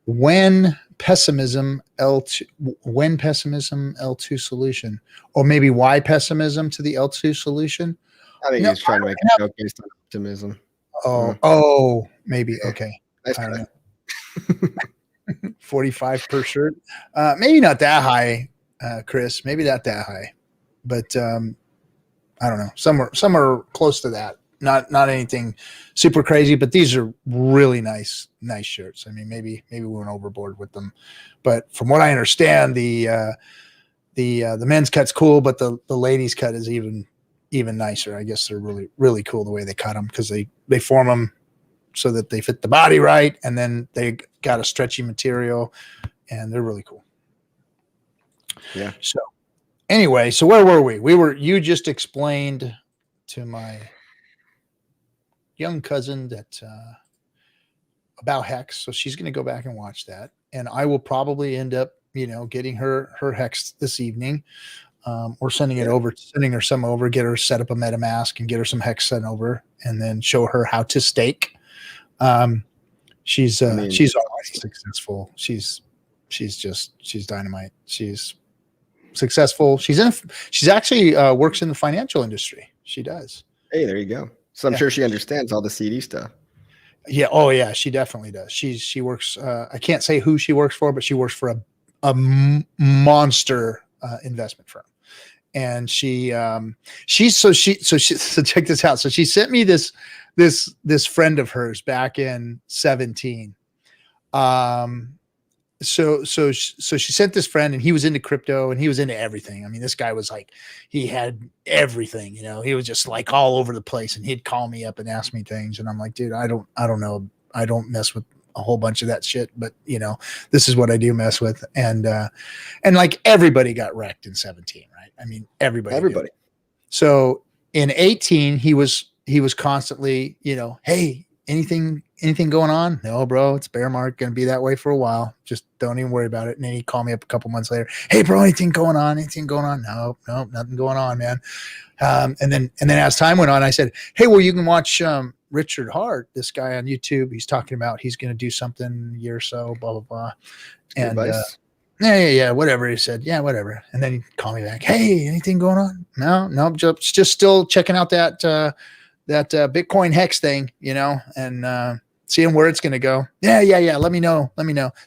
when pessimism L2 when pessimism L2 solution, or maybe why pessimism to the L2 solution. I think No, he's trying to make a joke based on optimism. Oh, maybe. Okay. Nice I don't try. know. 45 per shirt. Maybe not that high, Chris. Maybe not that high, but I don't know. Some are close to that. Not anything super crazy, but these are really nice shirts. I mean, maybe we went overboard with them, but from what I understand, the men's cut's cool, but the ladies cut is even nicer. I guess they're really cool the way they cut them, because they form them so that they fit the body right, and then they got a stretchy material, and they're really cool. Yeah. So anyway, so where were we? You just explained to my young cousin that about Hex, so she's going to go back and watch that, and I will probably end up, getting her Hex this evening. Or sending her some over, get her set up a MetaMask and get her some Hex sent over, and then show her how to stake. She's already successful. She's dynamite. She's successful. She's actually works in the financial industry. She does. Hey, there you go. So I'm sure she understands all the CD stuff. Yeah. Oh yeah, she definitely does. She works. I can't say who she works for, but she works for a monster investment firm. And so check this out. So she sent me this friend of hers back in 2017. So she sent this friend, and he was into crypto, and he was into everything. I mean, this guy was like, he had everything, he was just like all over the place, and he'd call me up and ask me things. And I'm like, dude, I don't know. I don't mess with a whole bunch of that shit, but this is what I do mess with. And like everybody got wrecked in 2017, right? I mean, everybody. Did. So in 2018, he was constantly, hey, anything going on? No, bro, it's bear market, going to be that way for a while. Just don't even worry about it. And then he'd call me up a couple months later. Hey, bro, anything going on? No, nothing going on, man. And then as time went on, I said, hey, well, you can watch Richard Hart, this guy on YouTube. He's talking about he's going to do something a year or so, blah, blah, blah. And yeah, whatever. He said, yeah, whatever. And then he'd call me back. Hey, anything going on? No, just still checking out that Bitcoin Hex thing, and seeing where it's going to go. Yeah. Let me know.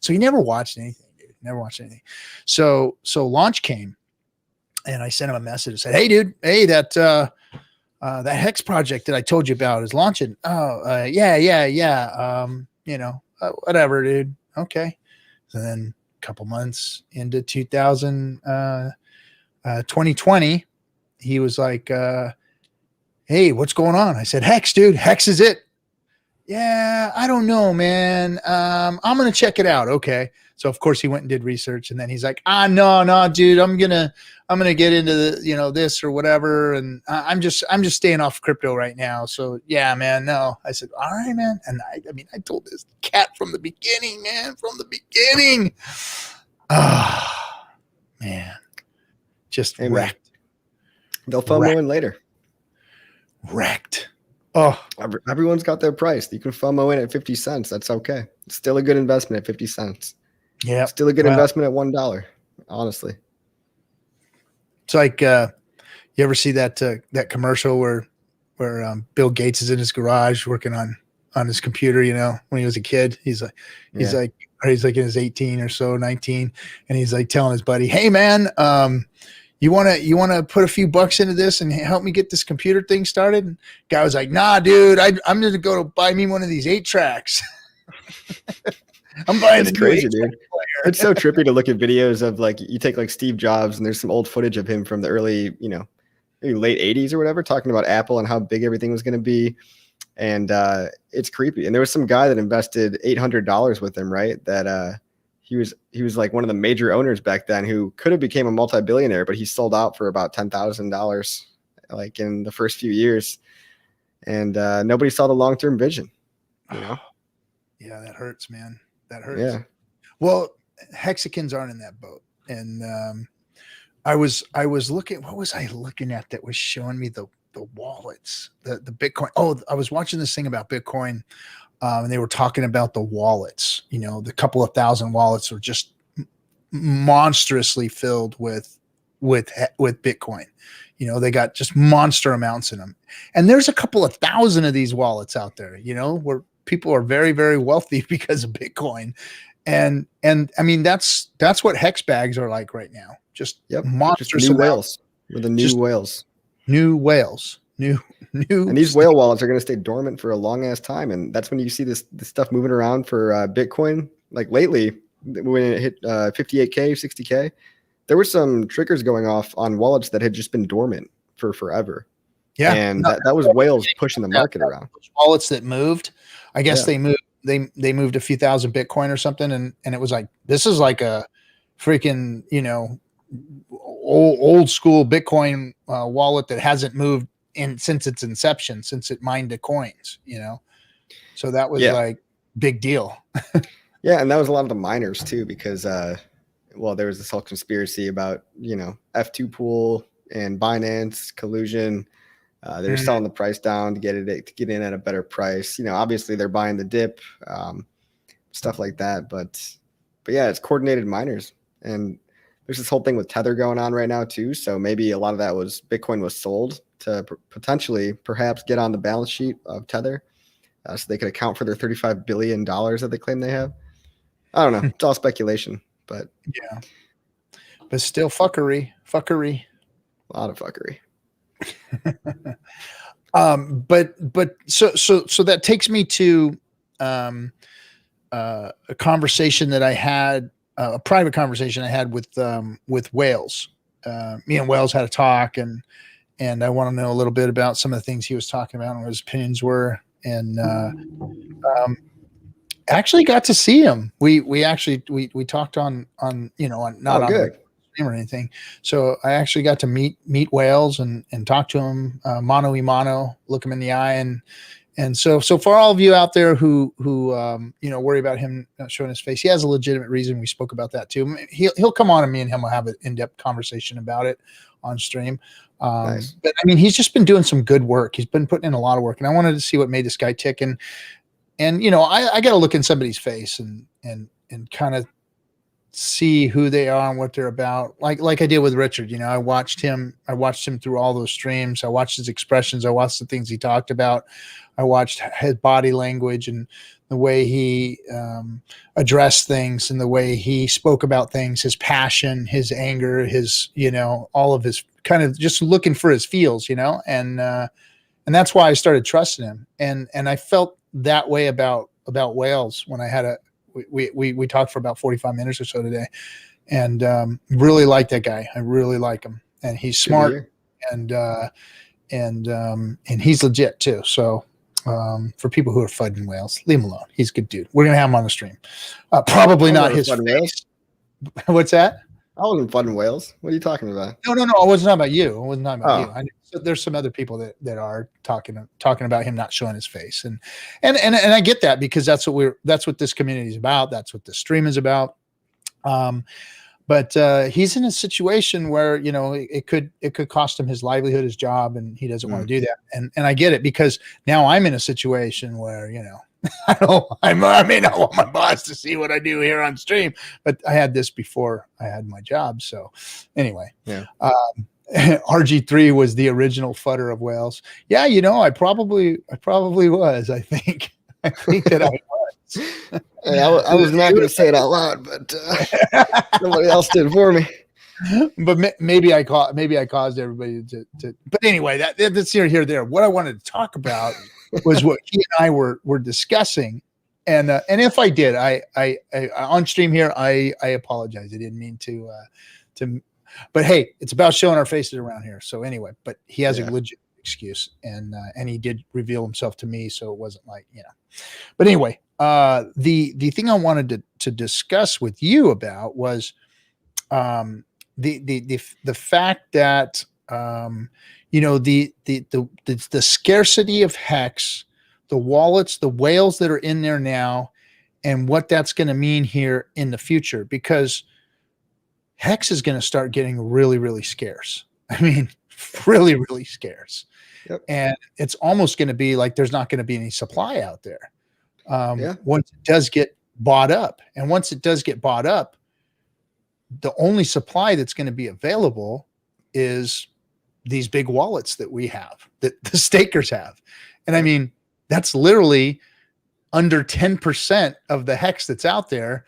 So he never watched anything, dude. Never watched anything. So launch came, and I sent him a message and said, hey, dude, hey, that Hex project that I told you about is launching. Oh, yeah. Whatever, dude. Okay. So then a couple months into 2020, he was like, hey, what's going on? I said, Hex, dude. Hex is it. Yeah, I don't know, man. I'm going to check it out. Okay. So of course he went and did research, and then he's like, no, dude, I'm going to get into the, this or whatever. And I'm just staying off crypto right now. So yeah, man, no. I said, all right, man. And I told this cat from the beginning, man, man, just wrecked. They'll FOMO in later. Wrecked. Oh, everyone's got their price. You can FOMO in at 50 cents. That's okay. It's still a good investment at 50 cents. Yeah. Still a good investment at $1, honestly. It's like, you ever see that commercial where Bill Gates is in his garage working on his computer, when he was a kid? He's like in his 18 or so, 19. And he's like telling his buddy, hey man, you want to put a few bucks into this and help me get this computer thing started? And guy was like, nah, dude, I'm going to go to buy me one of these 8-tracks. I'm buying. It's crazy, dude. It's so trippy to look at videos of like, you take like Steve Jobs, and there's some old footage of him from the early, maybe late 80s or whatever, talking about Apple and how big everything was going to be. And it's creepy. And there was some guy that invested $800 with him, right? That he was like one of the major owners back then, who could have became a multi-billionaire, but he sold out for about $10,000 like in the first few years. And nobody saw the long-term vision, Yeah, that hurts, man. That hurts. Yeah. Well, Hexicans aren't in that boat. And I was looking, what was I looking at that was showing me the wallets, the Bitcoin? Oh, I was watching this thing about Bitcoin. and they were talking about the wallets. You know, the couple of thousand wallets are just monstrously filled with Bitcoin. You know, they got just monster amounts in them. And there's a couple of thousand of these wallets out there, you know, where people are very, very wealthy because of Bitcoin. And I mean, that's what hex bags are like right now. Just monstrous new whales. With the new whales. New whales. New and these whale wallets are going to stay dormant for a long ass time. And that's when you see this stuff moving around for Bitcoin. Like lately, when it hit 58K, 60K, there were some triggers going off on wallets that had just been dormant for forever. Yeah. And that was whales pushing the market around. Those wallets that moved, I guess they moved a few thousand Bitcoin or something. And it was like, this is like a freaking, you know, old school Bitcoin wallet that hasn't moved since its inception, since it mined the coins, you know? So that was like big deal. Yeah. And that was a lot of the miners too, because, there was this whole conspiracy about, you know, F2 pool and Binance collusion. They were selling the price down to get in at a better price. You know, obviously they're buying the dip, stuff like that. But yeah, it's coordinated miners. And there's this whole thing with Tether going on right now too. So maybe a lot of that was Bitcoin was sold to potentially perhaps get on the balance sheet of Tether, so they could account for their $35 billion that they claim they have. I don't know. It's all speculation, but yeah, but still fuckery. A lot of fuckery. But so that takes me to a conversation that I had, a private conversation I had with Wales. Me and Wales had a talk, and I want to know a little bit about some of the things he was talking about and what his opinions were. And actually got to see him. We talked on you know, on not on the stream or anything. So I actually got to meet Wales and talk to him mano a mano, look him in the eye, and so for all of you out there who you know, worry about him not showing his face, he has a legitimate reason. We spoke about that too. He'll come on, and me and him will have an in-depth conversation about it on stream. Nice. But I mean, he's just been doing some good work. He's been putting in a lot of work, and I wanted to see what made this guy tick. And you know, I got to look in somebody's face and kind of see who they are and what they're about. Like I did with Richard. You know, I watched him through all those streams. I watched his expressions. I watched the things he talked about. I watched his body language and the way he addressed things and the way he spoke about things, his passion, his anger, his, you know, all of his kind of just looking for his feels, you know, and that's why I started trusting him. And I felt that way about Wales when I had we talked for about 45 minutes or so today, and really like that guy. I really like him, and he's smart, and he's legit too. So for people who are fudding Wales, leave him alone. He's a good dude. We're gonna have him on the stream. Probably not his face. What's that? I wasn't fudding Wales. What are you talking about? No. I wasn't talking about you. I wasn't talking about you. So there's some other people that are talking about him not showing his face, and I get that, because that's what this community is about. That's what the stream is about. But he's in a situation where, you know, it could cost him his livelihood, his job, and he doesn't want to do that. And I get it, because now I'm in a situation where, you know, I may not want my boss to see what I do here on stream, but I had this before I had my job. So anyway, RG3 was the original fudder of Wales. Yeah, you know, I probably was. I think that I was. Hey, I was not going to say it out loud, but somebody else did for me. But maybe I caused everybody to. But anyway, that's here, there. What I wanted to talk about was what he and I were discussing, and if I did, I on stream here, I apologize. I didn't mean to. But hey, it's about showing our faces around here. So anyway, but he has a legit excuse, and he did reveal himself to me, so it wasn't like, you know. But anyway, the thing I wanted to discuss with you about was the fact that you know, the scarcity of hex, the wallets, the whales that are in there now, and what that's going to mean here in the future, because hex is going to start getting really, really scarce. I mean, really, really scarce. Yep. And it's almost going to be like there's not going to be any supply out there. once it does get bought up. And once it does get bought up, the only supply that's going to be available is these big wallets that we have, that the stakers have. And I mean, that's literally under 10% of the hex that's out there.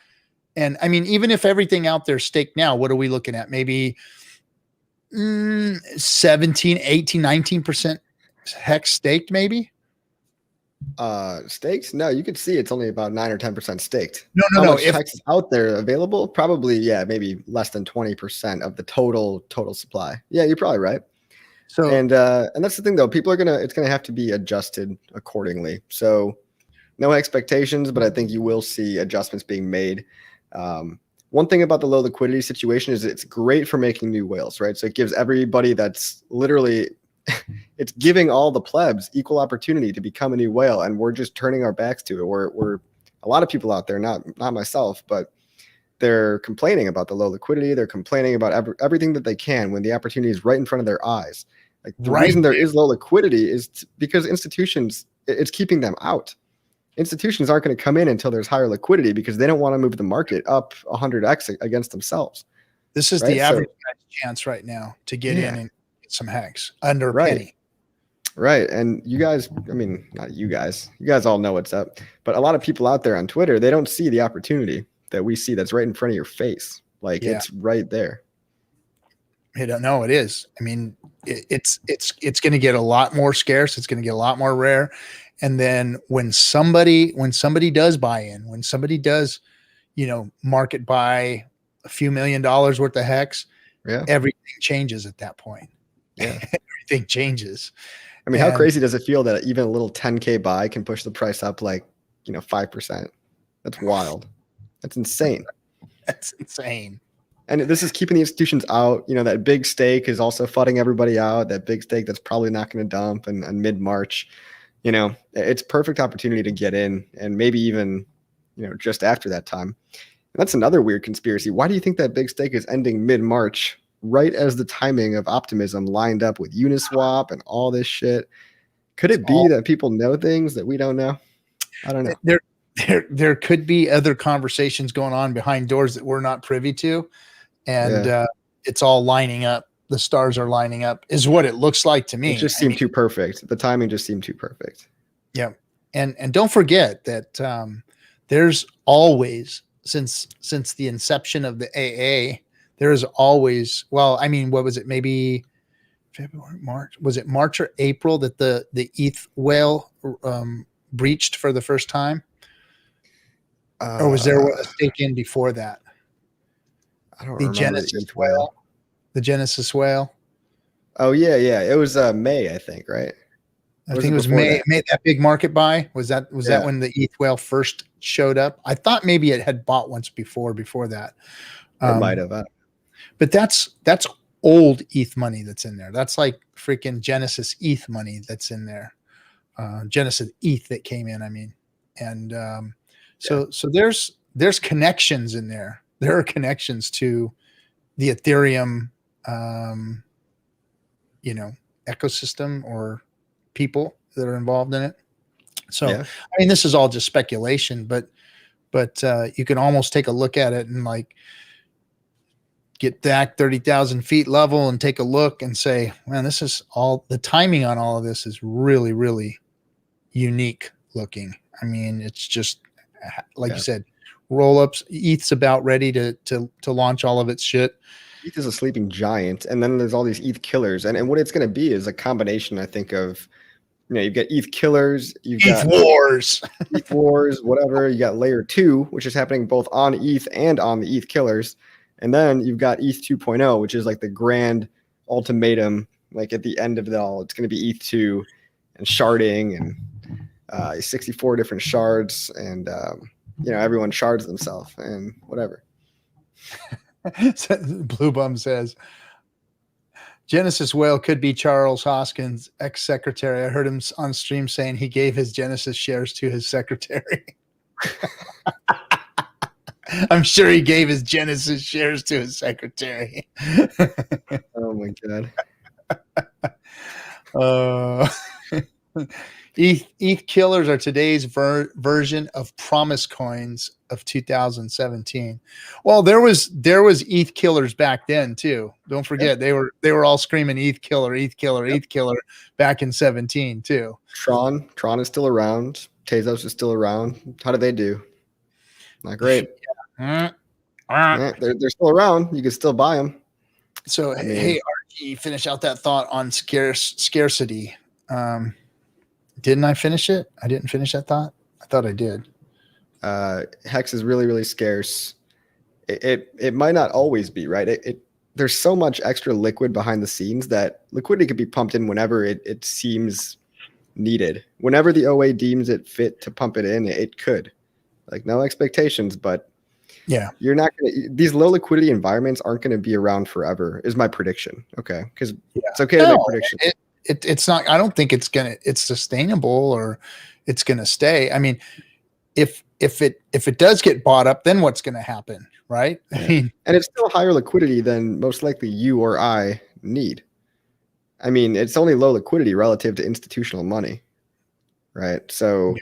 And I mean, even if everything out there staked now, what are we looking at? Maybe 17, 18, 19% hex staked, maybe? Staked? No, you could see it's only about 9 or 10% staked. No. How much hex is out there available? Probably, maybe less than 20% of the total supply. Yeah, you're probably right. So and that's the thing though, it's gonna have to be adjusted accordingly. So no expectations, but I think you will see adjustments being made. One thing about the low liquidity situation is it's great for making new whales, right? So it gives everybody that's literally it's giving all the plebs equal opportunity to become a new whale, and we're just turning our backs to it. We're a lot of people out there, not myself, but they're complaining about the low liquidity. They're complaining about everything that they can when the opportunity is right in front of their eyes. Like the reason there is low liquidity is because institutions, it's keeping them out. Institutions aren't going to come in until there's higher liquidity because they don't want to move the market up 100x against themselves. This is the average chance right now to get in and get some hex under a penny. Right. And you guys, I mean, not you guys all know what's up, but a lot of people out there on Twitter, they don't see the opportunity that we see that's right in front of your face. Like it's right there. I don't know. It is. I mean, it's going to get a lot more scarce. It's going to get a lot more rare. And then when somebody does buy in, when somebody does, market buy a few $1 million worth of hex, everything changes at that point. Yeah. Everything changes. I mean, how crazy does it feel that even a little 10K buy can push the price up like, 5%? That's wild. That's insane. That's insane. And this is keeping the institutions out. That big stake is also fudding everybody out. That big stake that's probably not going to dump in mid-March. It's perfect opportunity to get in, and maybe even, just after that time. And that's another weird conspiracy. Why do you think that big stake is ending mid-March, right as the timing of optimism lined up with Uniswap and all this shit? Could it be that people know things that we don't know? I don't know. There could be other conversations going on behind doors that we're not privy to. And it's all lining up. The stars are lining up, is what it looks like to me. It just seemed too perfect. The timing just seemed too perfect. Yeah. And don't forget that there's always, since the inception of the AA, there is always, what was it? Maybe February, March. Was it March or April that the ETH whale breached for the first time? Or was there a stake in before that? I don't remember. Genesis whale. The Genesis whale. Oh yeah. It was May, I think, right? I think it was May. That big market buy was that when the ETH whale first showed up? I thought maybe it had bought once before that. It might have. But that's old ETH money that's in there. That's like freaking Genesis ETH money that's in there. Genesis ETH that came in. I mean, and so there's connections in there. There are connections to the Ethereum, ecosystem or people that are involved in it. So, I mean, this is all just speculation, but you can almost take a look at it and like get back 30,000 feet level and take a look and say, man, this is all the timing on all of this is really, really unique looking. I mean, it's just like you said, roll-ups. ETH's about ready to launch all of its shit. ETH is a sleeping giant, and then there's all these ETH killers, and what it's going to be is a combination, I think, of you've got ETH killers, you've ETH got wars, ETH wars, whatever. You got layer 2, which is happening both on ETH and on the ETH killers, and then you've got ETH 2.0, which is like the grand ultimatum. Like at the end of it all, it's going to be ETH 2 and sharding and 64 different shards and. Everyone shards themselves and whatever. Blue Bum says, Genesis whale could be Charles Hoskins, ex-secretary. I heard him on stream saying he gave his Genesis shares to his secretary. I'm sure he gave his Genesis shares to his secretary. Oh my God. ETH killers are today's version of promise coins of 2017. Well, there was ETH killers back then too. Don't forget they were all screaming ETH killer, ETH killer, ETH killer back in 17 too. Tron is still around. Tezos is still around. How do they do? Not great. Yeah, they're still around. You can still buy them. So hey, RG, finish out that thought on scarcity. Didn't I finish it? I didn't finish that thought. I thought I did. Hex is really, really scarce. It might not always be, right? There's so much extra liquid behind the scenes that liquidity could be pumped in whenever it seems needed. Whenever the OA deems it fit to pump it in, it could. Like, no expectations, but yeah, you're not gonna. These low liquidity environments aren't going to be around forever. Is my prediction. Okay, because it's okay to make predictions. It's not. I don't think it's sustainable or it's gonna stay. I mean, if it does get bought up, then what's gonna happen, right? Yeah. I mean, and it's still higher liquidity than most likely you or I need. I mean, it's only low liquidity relative to institutional money, right? So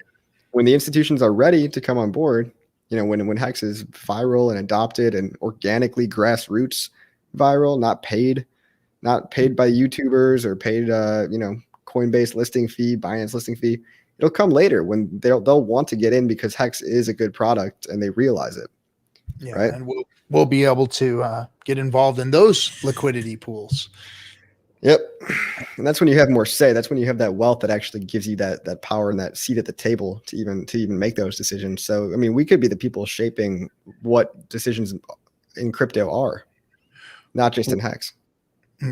when the institutions are ready to come on board, when Hex is viral and adopted and organically grassroots viral, not paid by YouTubers or paid, Coinbase listing fee, Binance listing fee, it'll come later when they'll want to get in because Hex is a good product and they realize it. Yeah, right? and we'll be able to get involved in those liquidity pools. Yep. And that's when you have more say. That's when you have that wealth that actually gives you that power and that seat at the table to even make those decisions. So, I mean, we could be the people shaping what decisions in crypto are, not just in Hex.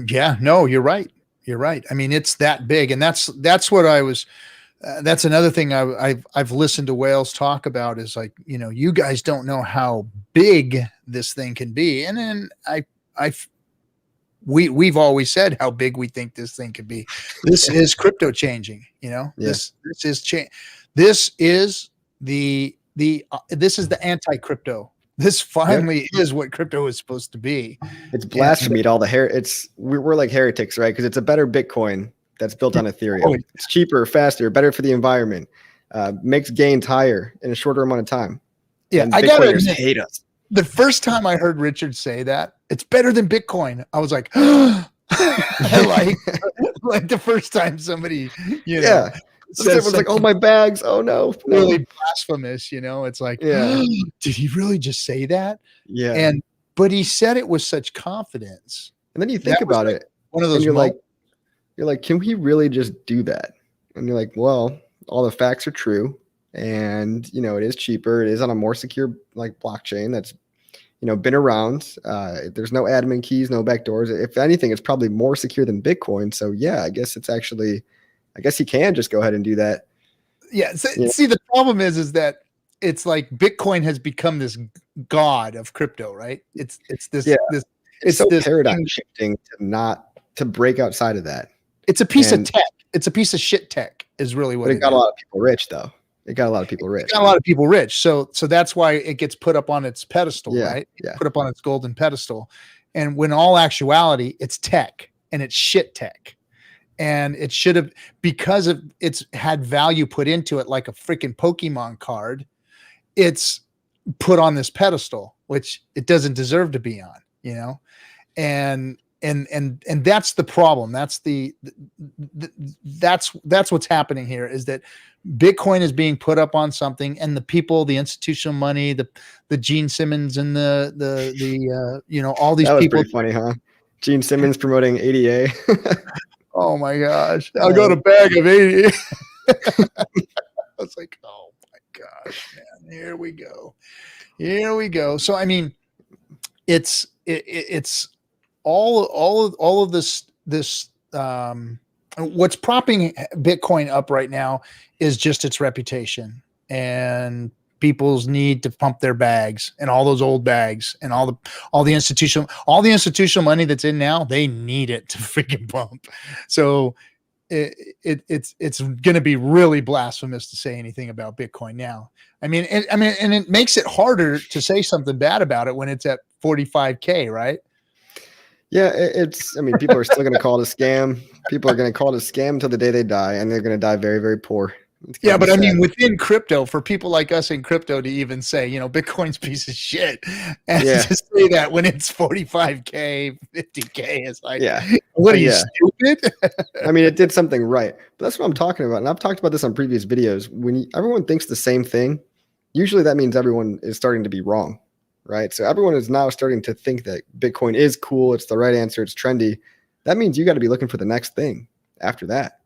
Yeah, no, you're right. You're right. I mean, it's that big. And that's what I was, that's another thing I've listened to whales talk about is like, you guys don't know how big this thing can be. And then we've always said how big we think this thing could be. This is crypto changing, this is change. This is the anti-crypto. This finally is what crypto is supposed to be. It's blasphemy to all the we're like heretics, right? Because it's a better Bitcoin that's built on Ethereum. It's cheaper, faster, better for the environment, makes gains higher in a shorter amount of time. Yeah, and I gotta admit, hate us. The first time I heard Richard say that, it's better than Bitcoin, I was like, like the first time somebody, everyone's like, oh, my bags. Oh no. Really blasphemous. It's like, did he really just say that? Yeah. But he said it with such confidence. And then you think about it. One of those, you're like, can we really just do that? And you're like, well, all the facts are true. And, it is cheaper. It is on a more secure blockchain that's, been around. There's no admin keys, no backdoors. If anything, it's probably more secure than Bitcoin. So yeah, I guess he can just go ahead and do that. Yeah. See, the problem is that it's like Bitcoin has become this god of crypto, right? It's so paradigm shifting to break outside of that. It's a piece of tech. It's a piece of shit tech is really what it got. A lot of people rich though. It got a lot of people rich. So that's why it gets put up on its pedestal, right? Yeah. Put up on its golden pedestal. And when all actuality, it's tech and it's shit tech. And it should have, because of it's had value put into it, like a freaking Pokemon card, it's put on this pedestal, which it doesn't deserve to be on, and that's the problem. That's what's happening here is that Bitcoin is being put up on something, and the people, the institutional money, the Gene Simmons and the all these that was people. Pretty funny, huh? Gene Simmons promoting ADA. Oh my gosh! I got a bag of 80. I was like, oh my gosh, man! Here we go. So I mean, it's all of this what's propping Bitcoin up right now is just its reputation and people's need to pump their bags and all those old bags and all the institutional money that's in now. They need it to freaking pump. So it's going to be really blasphemous to say anything about Bitcoin now. And it makes it harder to say something bad about it when it's at 45K, right? Yeah, it's. I mean, people are still going to call it a scam. People are going to call it a scam until the day they die, and they're going to die very, very poor. Yeah, but I mean, within crypto, for people like us in crypto to even say, Bitcoin's a piece of shit, and to say that when it's 45K, 50K, it's like, what are you, stupid? I mean, it did something right. But that's what I'm talking about. And I've talked about this on previous videos. When everyone thinks the same thing, usually that means everyone is starting to be wrong, right? So everyone is now starting to think that Bitcoin is cool. It's the right answer. It's trendy. That means you got to be looking for the next thing after that.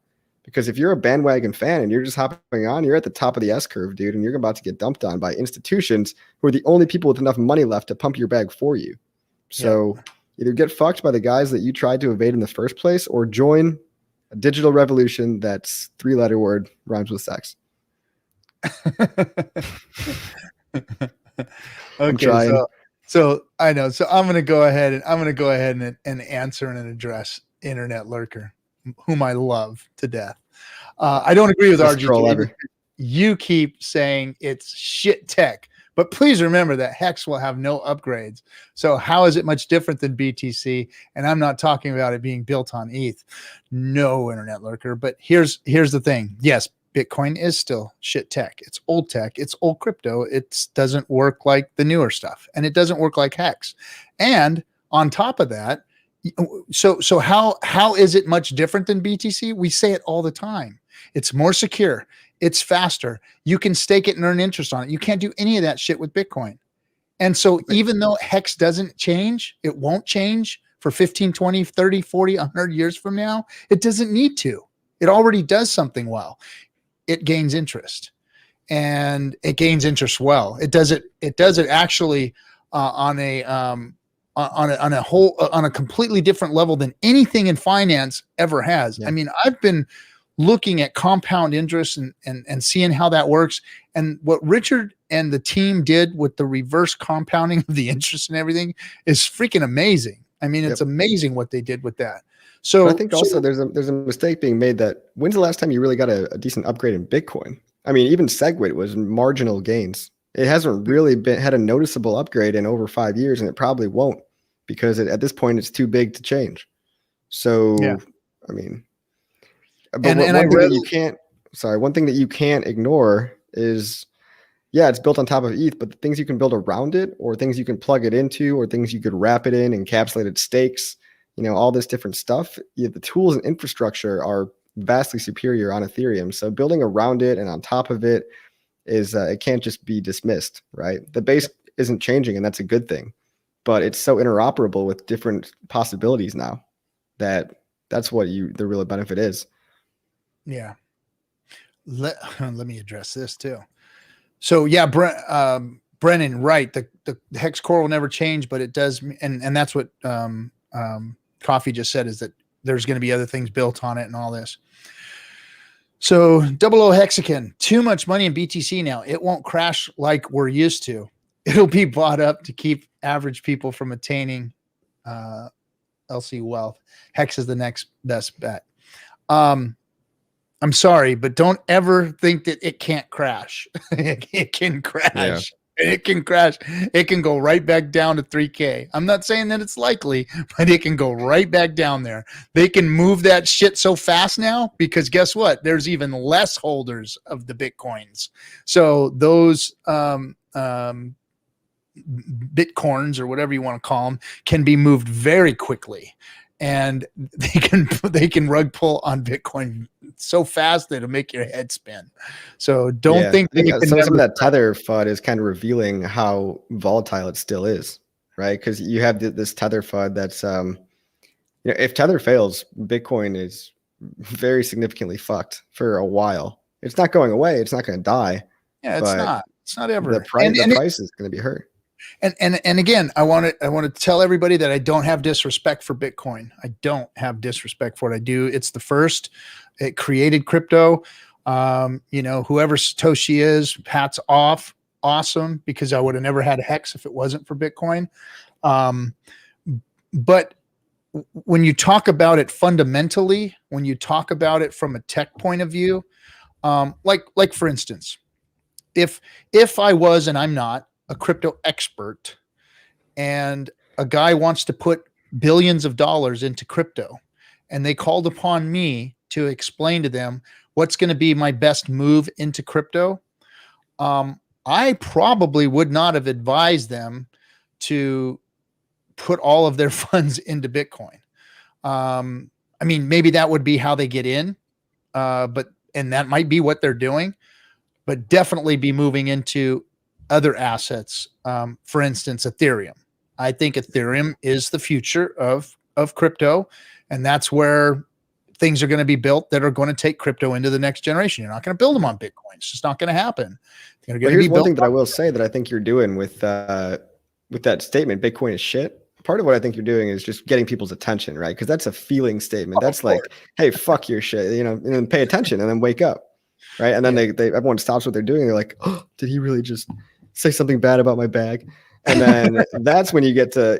Because if you're a bandwagon fan and you're just hopping on, you're at the top of the S curve, dude, and you're about to get dumped on by institutions who are the only people with enough money left to pump your bag for you. So either get fucked by the guys that you tried to evade in the first place, or join a digital revolution that's 3-letter word, rhymes with sex. Okay, so I know. So I'm gonna go ahead and answer and address Internet Lurker, whom I love to death. I don't agree with RG3. You keep saying it's shit tech, but please remember that Hex will have no upgrades. So how is it much different than BTC? And I'm not talking about it being built on ETH. No, Internet Lurker. But here's the thing. Yes, Bitcoin is still shit tech. It's old tech. It's old crypto. It doesn't work like the newer stuff, and it doesn't work like Hex. And on top of that, so how is it much different than BTC? We say it all the time. It's more secure. It's faster. You can stake it and earn interest on it. You can't do any of that shit with Bitcoin. And so even though Hex doesn't change, it won't change for 15, 20, 30, 40, 100 years from now. It doesn't need to. It already does something well. It gains interest, and it gains interest well. It does it actually on a completely different level than anything in finance ever has. I mean, I've been looking at compound interest and seeing how that works. And what Richard and the team did with the reverse compounding of the interest and everything is freaking amazing. I mean, it's amazing what they did with that. So but I think also there's a mistake being made that when's the last time you really got a decent upgrade in Bitcoin? I mean, even SegWit was marginal gains. It hasn't really had a noticeable upgrade in over 5 years, and it probably won't, because at this point it's too big to change. So, I mean, but one thing that you can't ignore is, it's built on top of ETH, but the things you can build around it, or things you can plug it into, or things you could wrap it in, encapsulated stakes, all this different stuff. The tools and infrastructure are vastly superior on Ethereum. So building around it and on top of it is, it can't just be dismissed, right? The base isn't changing, and that's a good thing, but it's so interoperable with different possibilities now that's what the real benefit is. Yeah. Let me address this too. So Brennan, right. The hex core will never change, but it does. And that's what Coffee just said, is that there's going to be other things built on it and all this. So 00 Hexagon, too much money in BTC now. It won't crash like we're used to. It'll be bought up to keep average people from attaining LC wealth. Hex is the next best bet. I'm sorry, but don't ever think that it can't crash. It can crash. Yeah. It can crash. It can go right back down to 3K. I'm not saying that it's likely, but it can go right back down there. They can move that shit so fast now, because guess what? There's even less holders of the Bitcoins. So those Bitcoins, or whatever you want to call them, can be moved very quickly. And they can rug pull on Bitcoin so fast that it'll make your head spin. So don't think that some of that Tether FUD is kind of revealing how volatile it still is, right? Because you have this Tether FUD that's, if Tether fails, Bitcoin is very significantly fucked for a while. It's not going away. It's not going to die. Yeah, it's not. It's not ever. The price is going to be hurt. And again, I want to tell everybody that I don't have disrespect for Bitcoin. I don't have disrespect for it. I do. It's the first. It created crypto. Whoever Satoshi is, hats off. Awesome, because I would have never had Hex if it wasn't for Bitcoin. But when you talk about it fundamentally, when you talk about it from a tech point of view, like for instance, if I was, and I'm not, a crypto expert, and a guy wants to put billions of dollars into crypto, and they called upon me to explain to them what's going to be my best move into crypto, I probably would not have advised them to put all of their funds into Bitcoin. I mean, maybe that would be how they get in, and that might be what they're doing, but definitely be moving into other assets. For instance, Ethereum. I think Ethereum is the future of crypto, and that's where things are going to be built that are going to take crypto into the next generation. You're not going to build them on Bitcoin. It's just not going to happen. But here's one thing that I will say that I think you're doing with that statement, Bitcoin is shit. Part of what I think you're doing is just getting people's attention, right? Because that's a feeling statement. That's like, hey, fuck your shit, and pay attention and then wake up, right? And then everyone stops what they're doing. They're like, oh, did he really just say something bad about my bag? And then that's when you get to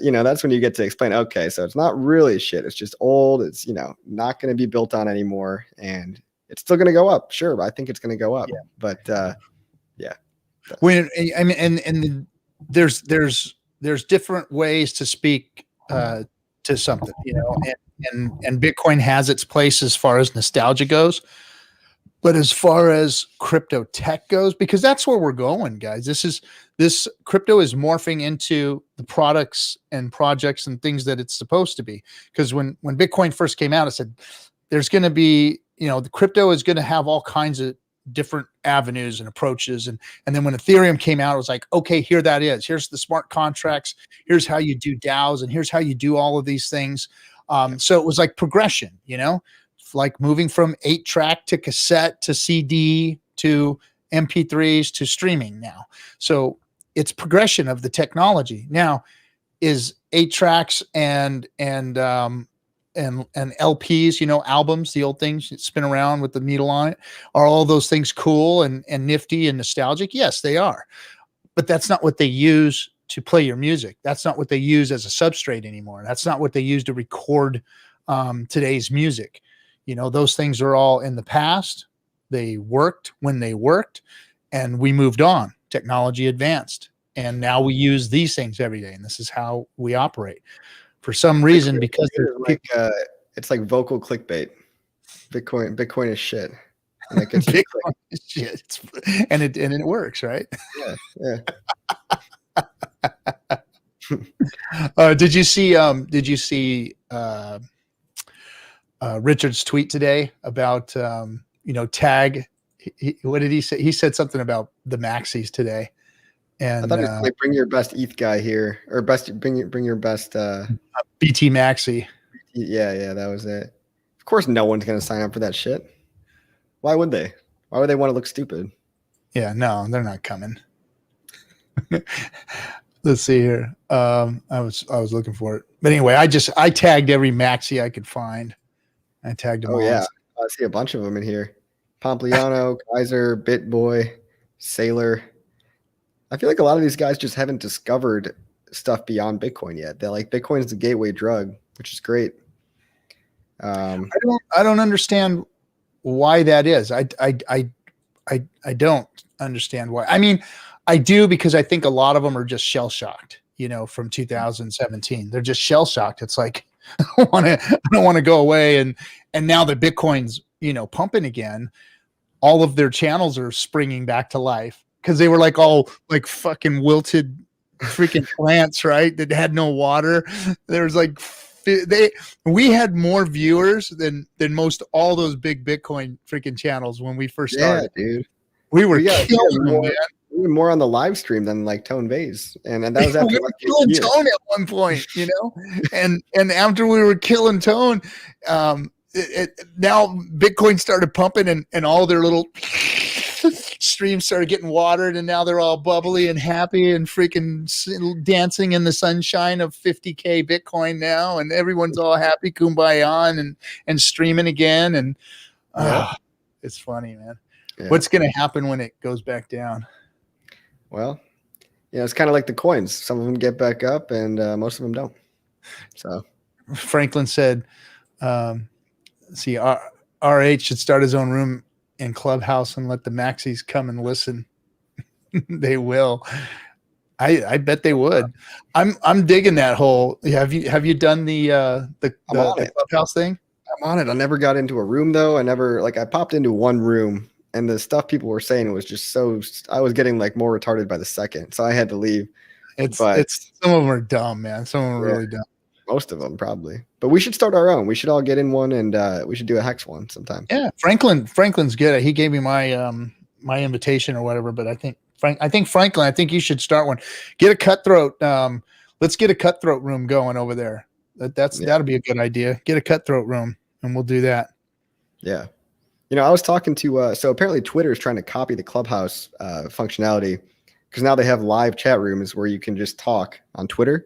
explain, okay, so it's not really shit. It's just old. It's, not going to be built on anymore. And it's still going to go up. Sure. I think it's going to go up, but yeah. When, I mean, and there's different ways to speak to something, and Bitcoin has its place as far as nostalgia goes. But as far as crypto tech goes, because that's where we're going, guys, this crypto is morphing into the products and projects and things that it's supposed to be. Because when Bitcoin first came out, it said there's going to be, the crypto is going to have all kinds of different avenues and approaches. And then when Ethereum came out, it was like, okay, here that is. Here's the smart contracts. Here's how you do DAOs, and here's how you do all of these things. So it was like progression, like moving from 8-track to cassette to CD to MP3s to streaming now. So it's progression of the technology. Now, is 8-tracks and LPs, albums, the old things that spin around with the needle on it, are all those things cool and nifty and nostalgic? Yes, they are. But that's not what they use to play your music. That's not what they use as a substrate anymore. That's not what they use to record today's music. Those things are all in the past. They worked when they worked, and we moved on. Technology advanced, and now we use these things every day, and this is how we operate. For some reason, because it's like vocal clickbait. Bitcoin is shit. And it gets Bitcoin is shit, and it works, right? Yeah. Did you see Richard's tweet today about tag? What did he say? He said something about the maxis today. And I thought it was like, bring your best ETH guy here, or bring your best BT Maxi. Yeah, that was it. Of course, no one's gonna sign up for that shit. Why would they? Why would they want to look stupid? Yeah, no, they're not coming. Let's see here. I was looking for it, but anyway, I tagged every maxi I could find. I tagged them all. Yeah, I see a bunch of them in here. Pompliano, Kaiser, BitBoy, Sailor. I feel like a lot of these guys just haven't discovered stuff beyond Bitcoin yet. They're like, Bitcoin is the gateway drug, which is great. I don't understand why that is. I don't understand why. I mean, I do, because I think a lot of them are just shell shocked, from 2017. They're just shell shocked. It's like, I don't want to go away. And now that Bitcoin's, pumping again, all of their channels are springing back to life, because they were like all like fucking wilted freaking plants, right? That had no water. There was like, we had more viewers than most all those big Bitcoin freaking channels when we first started. Yeah, dude. We were killing them, man. We were more on the live stream than like Tone Vase, and that was after we were killing Tone at one point, and after we were killing Tone, now Bitcoin started pumping, and all their little streams started getting watered, and now they're all bubbly and happy and freaking dancing in the sunshine of 50K Bitcoin now, and everyone's all happy, kumbaya, and streaming again, and it's funny, man. Yeah. What's going to happen when it goes back down? Well, it's kind of like the coins. Some of them get back up, and most of them don't. So Franklin said, see, RH should start his own room in Clubhouse and let the maxis come and listen. They will. I bet they would. I'm digging that whole. Have you done the clubhouse thing? I'm on it. I never got into a room though. I popped into one room and the stuff people were saying was just I was getting like more retarded by the second. So I had to leave. It's some of them are dumb, man. Some of them are really dumb. Most of them probably. But we should start our own. We should all get in one and we should do a hex one sometime. Yeah. Franklin's good. He gave me my my invitation or whatever, but I think Franklin, I think you should start one. Get a cutthroat. Let's get a cutthroat room going over there. That'll be a good idea. Get a cutthroat room and we'll do that. Yeah. I was talking to so apparently Twitter is trying to copy the Clubhouse functionality because now they have live chat rooms where you can just talk on Twitter.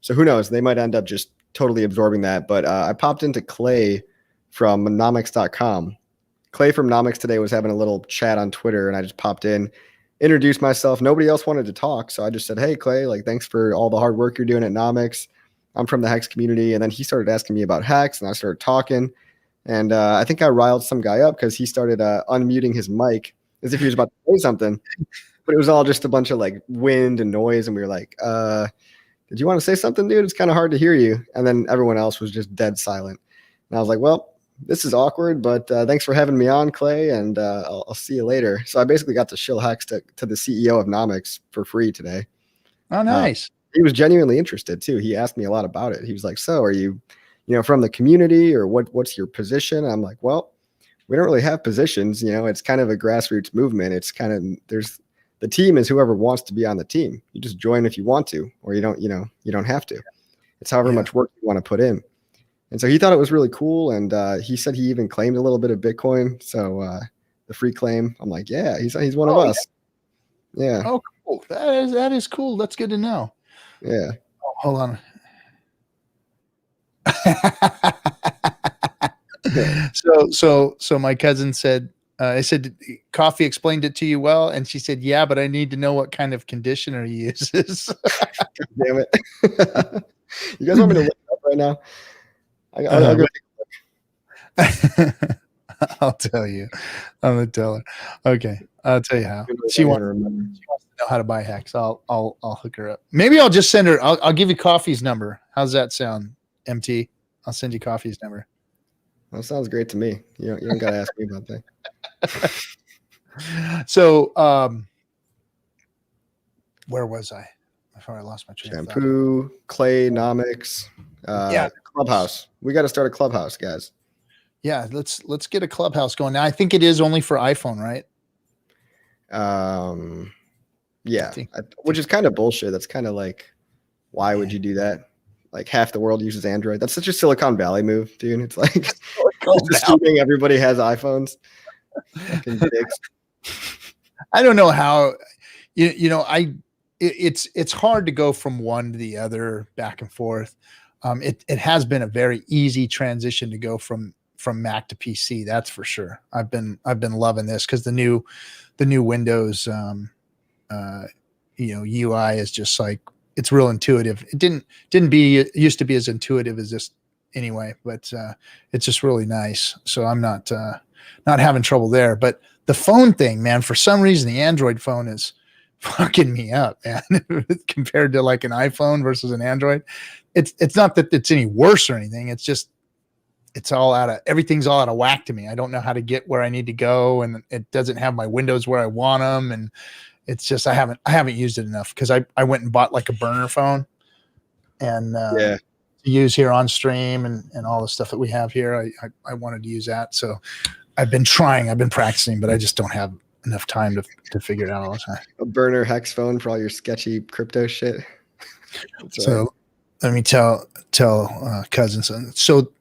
So who knows? They might end up just totally absorbing that. But I popped into Clay from nomics.com. Clay from Nomics today was having a little chat on Twitter, and I just popped in, introduced myself. Nobody else wanted to talk, so I just said, "Hey, Clay, like thanks for all the hard work you're doing at Nomics. I'm from the Hex community." And then he started asking me about Hex, and I started talking. And I think I riled some guy up because he started unmuting his mic as if he was about to say something. But it was all just a bunch of like wind and noise, and we were like, did you want to say something, dude? It's kind of hard to hear you. And then everyone else was just dead silent. And I was like, well, this is awkward, but thanks for having me on, Clay, and I'll see you later. So I basically got to shill Hex to the CEO of Nomics for free today. Oh, nice. He was genuinely interested too. He asked me a lot about it. He was like, so are you, from the community, or what's your position? I'm like, well, we don't really have positions. It's kind of a grassroots movement. It's kind of, the team is whoever wants to be on the team. You just join if you want to, or you don't have to. It's however much work you want to put in. And so he thought it was really cool. And he said he even claimed a little bit of Bitcoin. So the free claim, I'm like, yeah, he's one of us. Yeah. Oh, cool. That is cool. That's good to know. Yeah. Oh, hold on. So my cousin said, I said, Coffee explained it to you well. And she said, yeah, but I need to know what kind of conditioner he uses. Damn it. You guys want me to look it up right now? I'll go take a look. I'll tell you. I'm going to tell her. Okay. I'll tell you how. She wants to know how to buy Hex. I'll hook her up. Maybe I'll just send her. I'll give you Coffee's number. How's that sound, MT? I'll send you Coffee's number. That sounds great to me. You don't got to ask me about that. So, where was I? Before I lost my train of thought. Shampoo, Clay, Nomics, Clubhouse. We got to start a Clubhouse, guys. Yeah, let's get a Clubhouse going. Now, I think it is only for iPhone, right? Yeah, which is kind of bullshit. That's kind of like, why would you do that? Like half the world uses Android. That's such a Silicon Valley move, dude. It's like assuming everybody has iPhones. Fucking dicks. I don't know how. It's hard to go from one to the other, back and forth. It has been a very easy transition to go from Mac to PC. That's for sure. I've been loving this because the new Windows UI is just like, it's real intuitive. It used to be as intuitive as this anyway, but it's just really nice. So I'm not having trouble there. But the phone thing, man, for some reason the Android phone is fucking me up, man. Compared to like an iPhone versus an Android. It's not that it's any worse or anything. It's just everything's all out of whack to me. I don't know how to get where I need to go, and it doesn't have my windows where I want them, and it's just I haven't used it enough because I went and bought like a burner phone and to use here on stream and all the stuff that we have here. I wanted to use that, so I've been practicing, but I just don't have enough time to figure it out all the time. A burner Hex phone for all your sketchy crypto shit. So let me tell cousins. So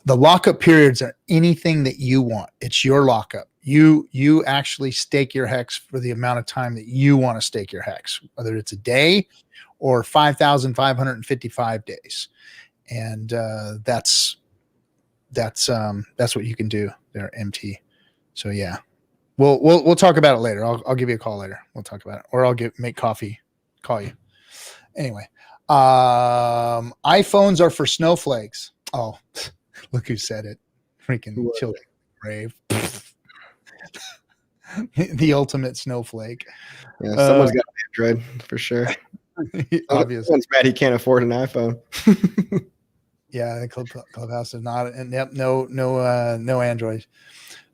the lockup periods are anything that you want. It's your lockup. You actually stake your Hex for the amount of time that you want to stake your Hex, whether it's a day or 5,555 days. And that's what you can do there, MT. So yeah, we'll talk about it later. I'll give you a call later. We'll talk about it, or I'll make Coffee call you. Anyway, iPhones are for snowflakes. Oh, look who said it. Freaking children brave. The ultimate snowflake. Yeah, someone's got an Android for sure. Obviously. Everyone's mad he can't afford an iPhone. Yeah, the Clubhouse is not, and yep, no Android,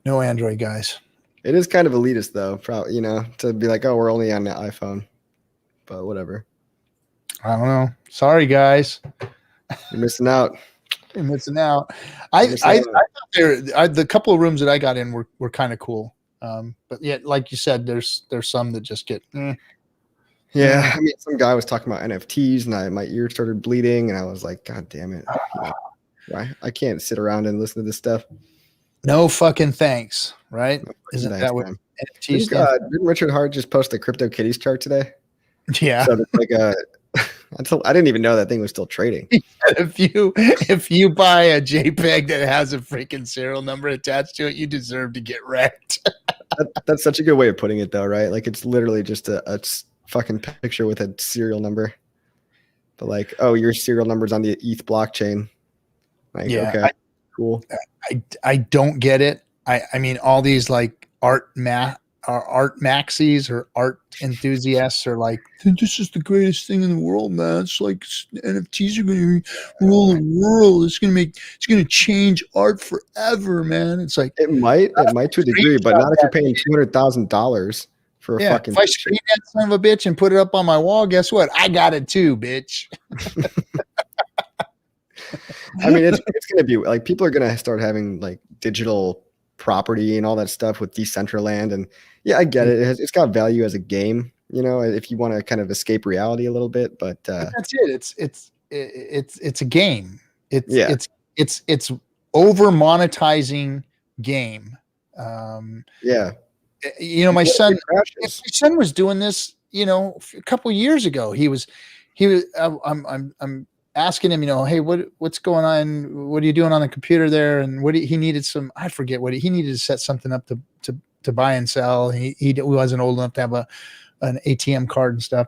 no Android guys. It is kind of elitist though, probably, to be like, oh, we're only on the iPhone, but whatever. I don't know. Sorry, guys. You're missing out. You're missing out. I thought the couple of rooms that I got in were kind of cool. But yet, like you said, there's some that just get. Yeah, I mean, some guy was talking about NFTs, and my ear started bleeding, and I was like, God damn it! I can't sit around and listen to this stuff. No fucking thanks, right? Isn't that what NFTs? Didn't Richard Hart just post a CryptoKitties chart today? Yeah. So it's like I didn't even know that thing was still trading. If you buy a JPEG that has a freaking serial number attached to it, you deserve to get wrecked. That's such a good way of putting it, though, right? Like it's literally just a fucking picture with a serial number. But like, oh, your serial number's on the ETH blockchain. Like, yeah, okay, cool. I don't get it. I mean, all these like art maxis or art enthusiasts are like, this is the greatest thing in the world, man. It's like NFTs are going to rule the world. It's going to change art forever, man. It's like it might to a degree, but not if you're paying $200,000 for a fucking. If I screen that son of a bitch and put it up on my wall, guess what? I got it too, bitch. I mean, it's going to be like people are going to start having like digital property and all that stuff with Decentraland, and yeah, I get it. It's got value as a game, if you want to kind of escape reality a little bit. But that's it. It's a game. It's over monetizing game. My son was doing this, a couple of years ago. I'm asking him, hey, what's going on? What are you doing on the computer there? And he needed I forget he needed to set something up to buy and sell. He wasn't old enough to have an ATM card and stuff.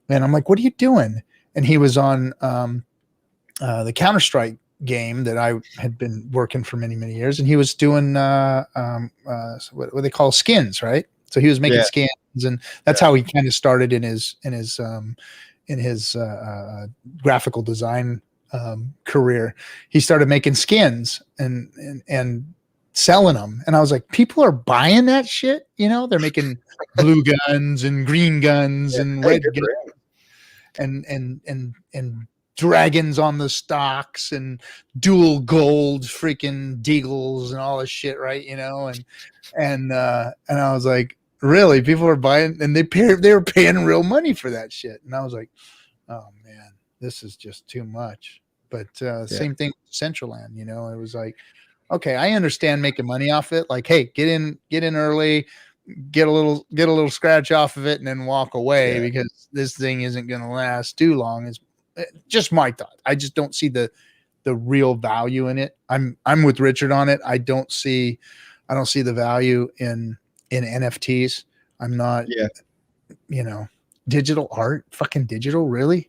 And I'm like, what are you doing? And he was on the Counter-Strike game that I had been working for many, many years. And he was doing what they call skins, right? So he was making skins, and that's how he kind of started in his graphical design career. He started making skins and selling them, and I was like, people are buying that shit. They're making blue guns and green guns and red guns and dragons on the stocks and dual gold freaking deagles and all this shit, right? And I was like, really, people are buying, and they were paying real money for that shit. And I was like, oh man, this is just too much. But same thing with Decentraland, it was like, okay, I understand making money off it. Like, hey, get in early, get a little scratch off of it, and then walk away because this thing isn't going to last too long. Is just my thought. I just don't see the real value in it. I'm with Richard on it. I don't see the value in NFTs. I'm not, digital art, fucking digital, really?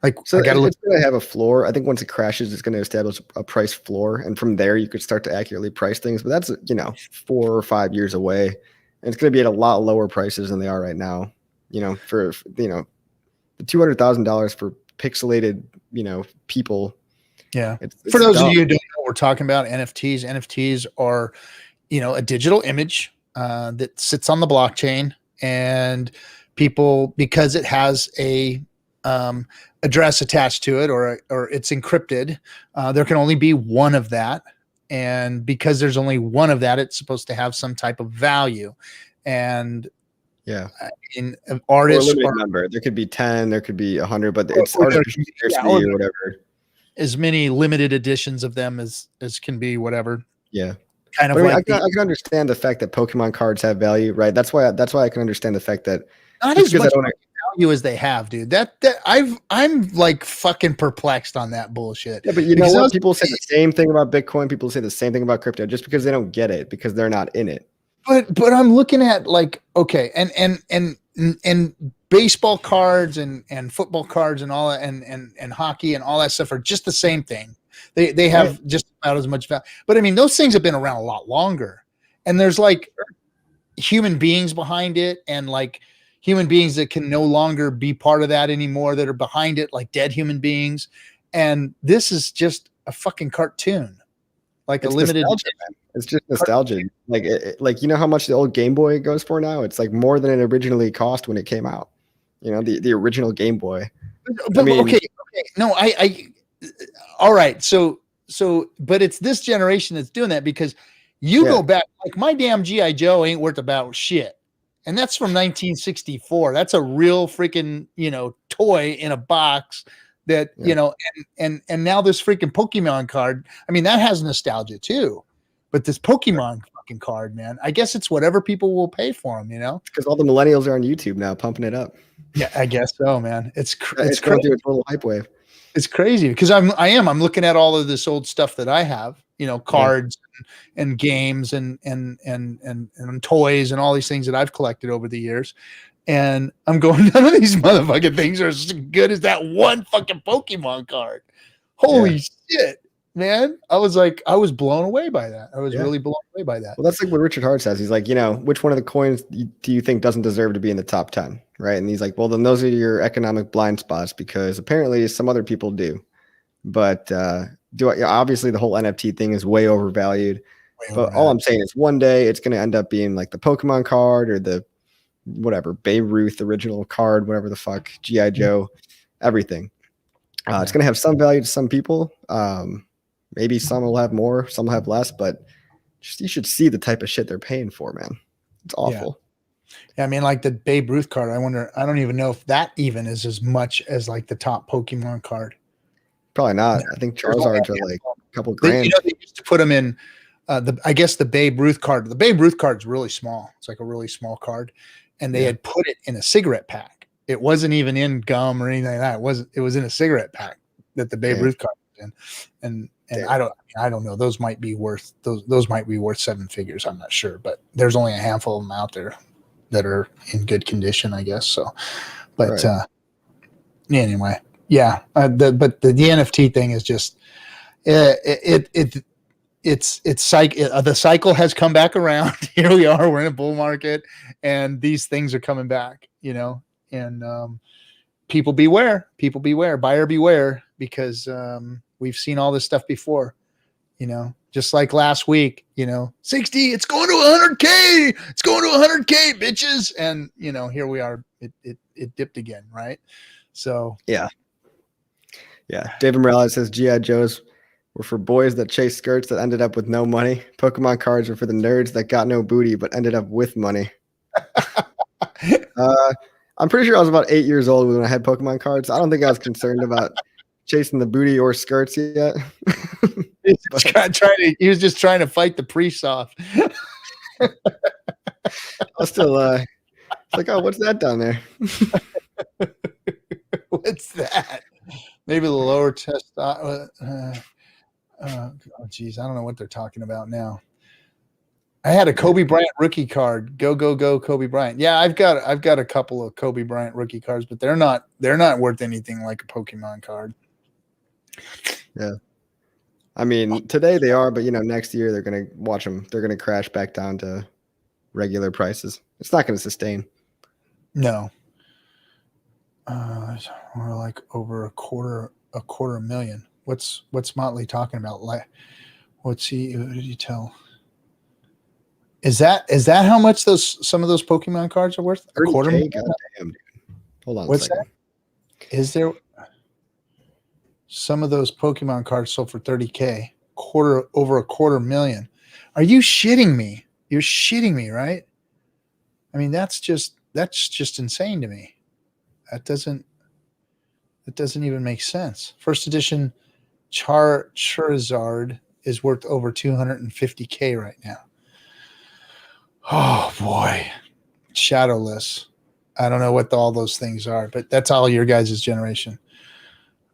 Like, so it's going to have a floor. I think once it crashes, it's going to establish a price floor, and from there you could start to accurately price things. But that's 4 or 5 years away, and it's going to be at a lot lower prices than they are right now. For the $200,000 for pixelated, people. Yeah. For those of you who don't know what we're talking about, NFTs are, a digital image that sits on the blockchain, and people, because it has a address attached to it or it's encrypted, there can only be one of that, and because there's only one of that, it's supposed to have some type of value. And in artists, number, there could be 10, there could be 100, but it's artificial scarcity or whatever. As many limited editions of them as can be, whatever. Yeah. Kind of. I can understand the fact that Pokemon cards have value, right? That's why I can understand the fact that not as much value as they have, dude. I'm like fucking perplexed on that bullshit. Yeah, but what? People say the same thing about Bitcoin. People say the same thing about crypto, just because they don't get it, because they're not in it. But I'm looking at like, okay, and baseball cards and football cards and all that, and hockey and all that stuff are just the same thing. They have just about as much value. But I mean, those things have been around a lot longer, and there's like human beings behind it, and like human beings that can no longer be part of that anymore, that are behind it, like dead human beings. And this is just a fucking cartoon, like It's a limited. nostalgia, man. It's just nostalgia. Like, like, you know how much the old Game Boy goes for now? It's like more than it originally cost when it came out. You know, the original Game Boy. But, okay. No, all right. So, but it's this generation that's doing that, because you go back, like my damn G.I. Joe ain't worth about shit. And that's from 1964. That's a real freaking, toy in a box that, and now this freaking Pokemon card, I mean, that has nostalgia too, but this Pokemon fucking card, man, I guess it's whatever people will pay for them, because all the millennials are on YouTube now pumping it up. Yeah, I guess so, man. It's going through a total hype wave. It's crazy because I'm looking at all of this old stuff that I have, cards and games and toys and all these things that I've collected over the years. And I'm going, none of these motherfucking things are as good as that one fucking Pokemon card. Holy shit, man. I was blown away by that. I was really blown away by that. Well, that's like what Richard Hart says. He's like, which one of the coins do you think doesn't deserve to be in the top 10? Right. And he's like, well, then those are your economic blind spots, because apparently some other people do. But obviously the whole NFT thing is way overvalued. All I'm saying is one day it's going to end up being like the Pokemon card or the whatever, Babe Ruth original card, whatever the fuck, G.I. Joe, everything. It's going to have some value to some people. Maybe some will have more, some will have less, but you should see the type of shit they're paying for, man. It's awful. Yeah, I mean, like the Babe Ruth card, I don't even know if that even is as much as like the top Pokemon card. Probably not. I think Charizards are like a couple grand. They used to put them in I guess the Babe Ruth card. The Babe Ruth card is really small. It's like a really small card. And they had put it in a cigarette pack. It wasn't even in gum or anything like that. It was in a cigarette pack that the Babe Ruth card was in. And I don't know. Those might be worth those might be worth 7 figures. I'm not sure, but there's only a handful of them out there that are in good condition, I guess. So, but anyway, but the NFT thing is just the cycle has come back around. Here we are. We're in a bull market, and these things are coming back. And people beware. Buyer beware, because we've seen all this stuff before. Just like last week, 60, it's going to 100K. It's going to 100K, bitches. And, here we are. It dipped again, right? So. Yeah. David Morales says G.I. Joes were for boys that chased skirts that ended up with no money. Pokemon cards were for the nerds that got no booty but ended up with money. I'm pretty sure I was about 8 years old when I had Pokemon cards. I don't think I was concerned about chasing the booty or skirts yet. He was just trying to fight the priests off. I was still it's like, oh, what's that down there? What's that? Maybe the lower test. Oh, geez, I don't know what they're talking about now. I had a Kobe Bryant rookie card. Go Kobe Bryant. Yeah, I've got a couple of Kobe Bryant rookie cards, but they're not worth anything like a Pokemon card. Yeah. I mean, today they are, but next year they're going to watch them. They're going to crash back down to regular prices. It's not going to sustain. No. We're like over a quarter million. What's Motley talking about? Like, what did he tell? Is that how much some of those Pokemon cards are worth? A quarter million? Goddamn, dude. Hold on. What's that? Is there some of those Pokemon cards sold for 30K? Over a quarter million. Are you shitting me? You're shitting me, right? I mean, that's just insane to me. That doesn't even make sense. First edition Charizard is worth over 250K right now. Oh boy. Shadowless. I don't know what all those things are, but that's all your guys' generation.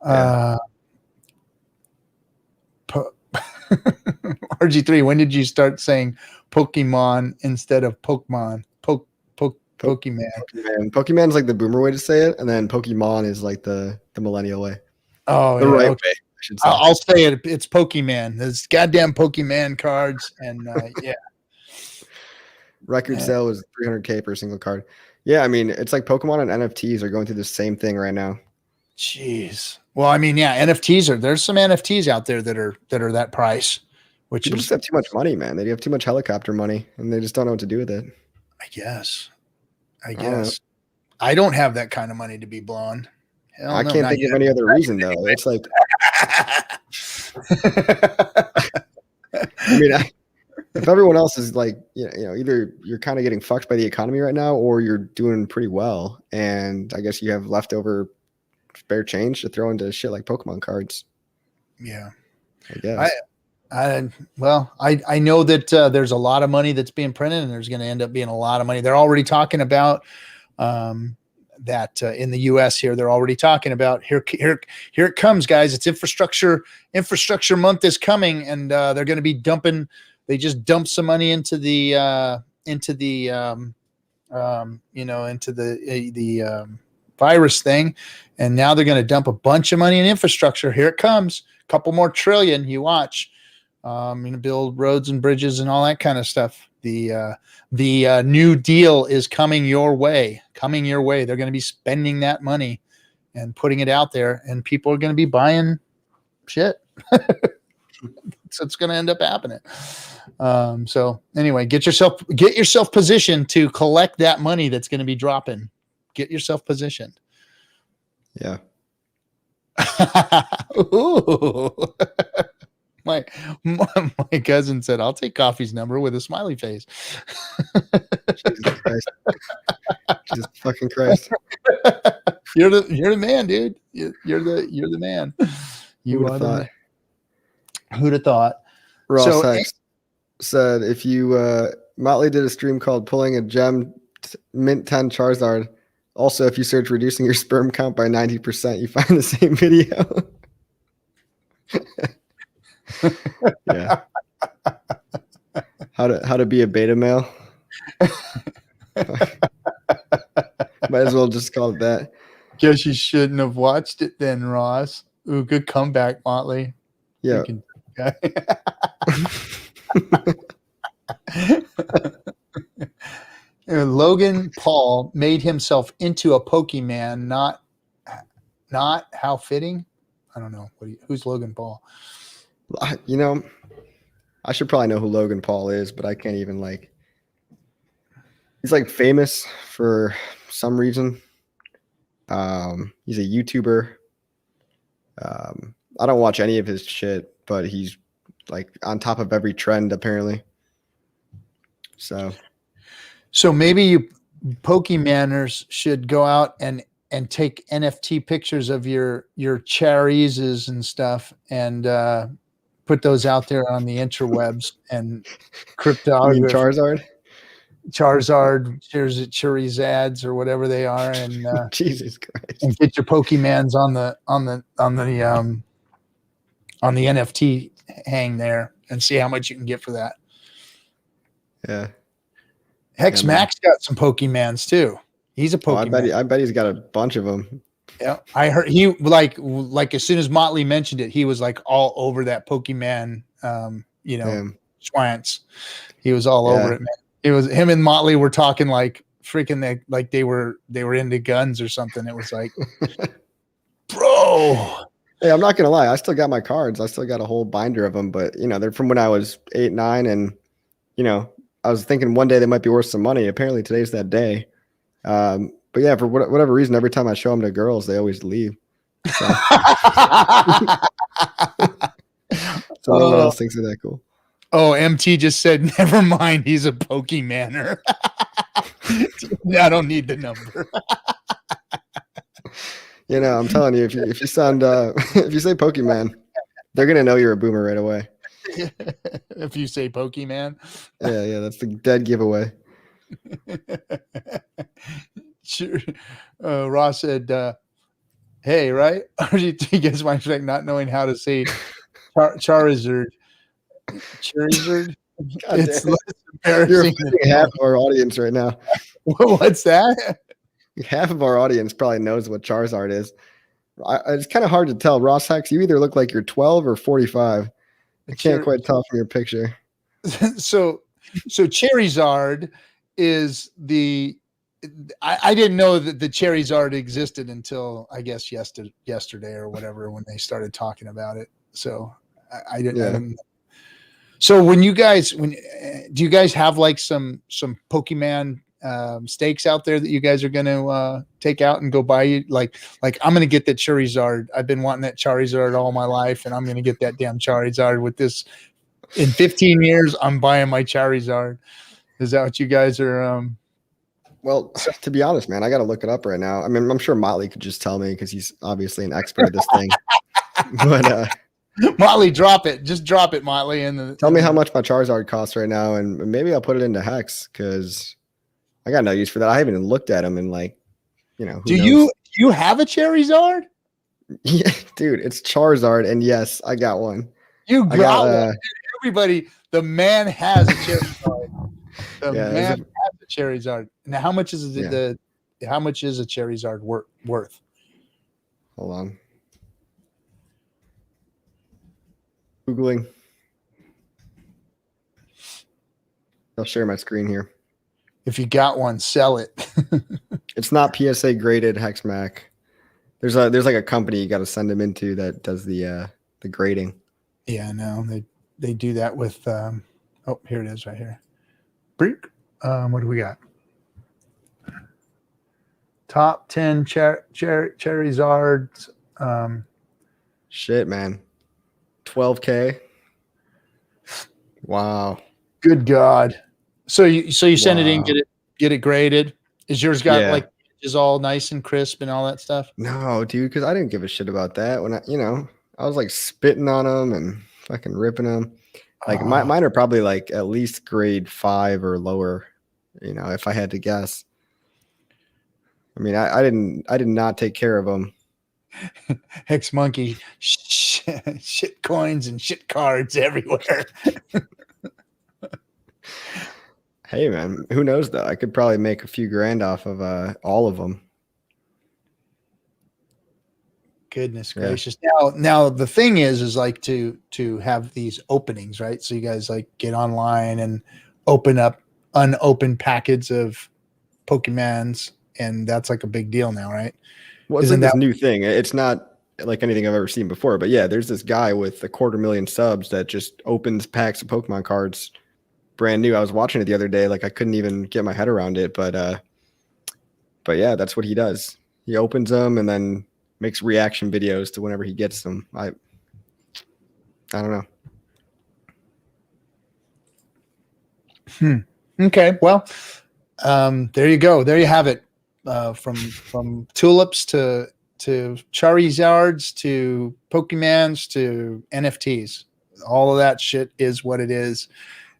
RG3, when did you start saying Pokemon instead of Pokemon? Pokemon. Pokemon's like the boomer way to say it, and then Pokemon is like the millennial way. Oh, the right way, okay. I should say. I'll say it. It's Pokemon. There's goddamn Pokemon cards, and yeah. Record sale was 300K per single card. Yeah, I mean, it's like Pokemon and NFTs are going through the same thing right now. Jeez. Well, I mean, yeah, there's some NFTs out there that are that price, which People is just have too much money, man. They have too much helicopter money, and they just don't know what to do with it. I guess. I don't have that kind of money to be blown. Hell I no, can't think of any other reason though. It's like, I mean, if everyone else is like, either you're kind of getting fucked by the economy right now, or you're doing pretty well, and I guess you have leftover spare change to throw into shit like Pokemon cards. Yeah, I guess. I know that there's a lot of money that's being printed, and there's going to end up being a lot of money. They're already talking about that in the U.S. here. They're already talking about here it comes, guys. It's infrastructure month is coming, and they're going to be dumping. They just dumped some money into the virus thing, and now they're going to dump a bunch of money in infrastructure. Here it comes, a couple more trillion. You watch. Build roads and bridges and all that kind of stuff. The New Deal is coming your way. They're going to be spending that money and putting it out there, and people are going to be buying shit. So it's going to end up happening. So anyway, get yourself positioned to collect that money that's going to be dropping. Get yourself positioned. Yeah. Ooh. My cousin said, "I'll take Coffee's number," with a smiley face. Jesus Christ! Jesus fucking Christ! You're the man, dude. You're the man. Who'd have thought? Who'd have thought? Ross Hex said, if you Motley did a stream called "Pulling a Gem Mint 10 Charizard." Also, if you search "reducing your sperm count by 90%," you find the same video. Yeah. How to be a beta male. Might as well just call it that. Guess you shouldn't have watched it then, Ross. Ooh, good comeback, Motley. Yeah. Logan Paul made himself into a Pokemon. Not how fitting. I don't know. Who's Logan Paul? I should probably know who Logan Paul is, but I can't even he's like famous for some reason. He's a YouTuber. I don't watch any of his shit, but he's like on top of every trend apparently. So maybe you Pokemanners should go out and take NFT pictures of your Charises and stuff, and put those out there on the interwebs and cryptography. Charizads or whatever they are, and Jesus Christ, and get your Pokemans on the NFT hang there and see how much you can get for that. Yeah. Hex Max got some Pokemans too. He's a Pokemon. I bet he's got a bunch of them. Yeah, I heard he like as soon as Motley mentioned it, he was like all over that Pokemon. Schwantz. He was all over it, man. It was him and Motley were talking like freaking like they were into guns or something. It was like, bro. Hey, I'm not gonna lie. I still got my cards. I still got a whole binder of them, but they're from when I was 8, 9, and I was thinking one day they might be worth some money. Apparently today's that day. But yeah, for whatever reason, every time I show them to girls, they always leave. So, so no one else thinks they're that cool. Oh, MT just said, never mind, he's a Pokemanner. I don't need the number. I'm telling you, if you sound if you say Pokemon, they're gonna know you're a boomer right away. If you say Pokemon. Yeah, that's the dead giveaway. Sure. Ross said, hey, right? RG3 gets my respect not knowing how to say Charizard. It's less embarrassing than half of our audience right now. What's that? Half of our audience probably knows what Charizard is. It's kind of hard to tell. Ross Hex, you either look like you're 12 or 45. I can't quite tell from your picture. So Charizard is I didn't know that the Charizard existed until I guess yesterday or whatever when they started talking about it. So I didn't. So do you guys have like some Pokemon stakes out there that you guys are going to take out and go buy? Like I'm going to get that Charizard. I've been wanting that Charizard all my life, and I'm going to get that damn Charizard with this. In 15 years, I'm buying my Charizard. Is that what you guys are? Well, to be honest, man, I got to look it up right now. I mean, I'm sure Motley could just tell me because he's obviously an expert at this thing. But Motley, drop it. Just drop it, Motley. Tell me how much my Charizard costs right now, and maybe I'll put it into Hex because I got no use for that. I haven't even looked at them in like, do you have a Charizard? Yeah, dude, it's Charizard, and yes, I got one. You got one. Everybody, the man has a Charizard. The man has a Charizard. Now, how much is how much is a Charizard worth? Hold on. Googling. I'll share my screen here. If you got one, sell it. It's not PSA graded HexMac. There's like a company you got to send them into that does the grading. Yeah, no, they do that with. Oh, here it is, right here. What do we got? Top 10 Charizards. Shit, man. 12K. Wow. Good God. So you send it in, get it graded. Is yours got like is all nice and crisp and all that stuff? No, dude, because I didn't give a shit about that when I was like spitting on them and fucking ripping them. Like mine are probably like at least grade 5 or lower, if I had to guess. I mean, I did not take care of them. Hex Monkey, shit coins and shit cards everywhere. Hey, man, who knows though? I could probably make a few grand off of all of them. Goodness gracious. Now the thing is like to have these openings, right? So you guys like get online and open up unopened packets of Pokemons, and that's like a big deal now, right? Well, it's like this new thing. It's not like anything I've ever seen before, but yeah, there's this guy with 250,000 subs that just opens packs of Pokemon cards brand new. I was watching it the other day, like I couldn't even get my head around it, but yeah, that's what he does. He opens them and then makes reaction videos to whenever he gets them. I don't know. Okay, well, there you go. There you have it. From tulips to Charizards to Pokemons to NFTs. All of that shit is what it is.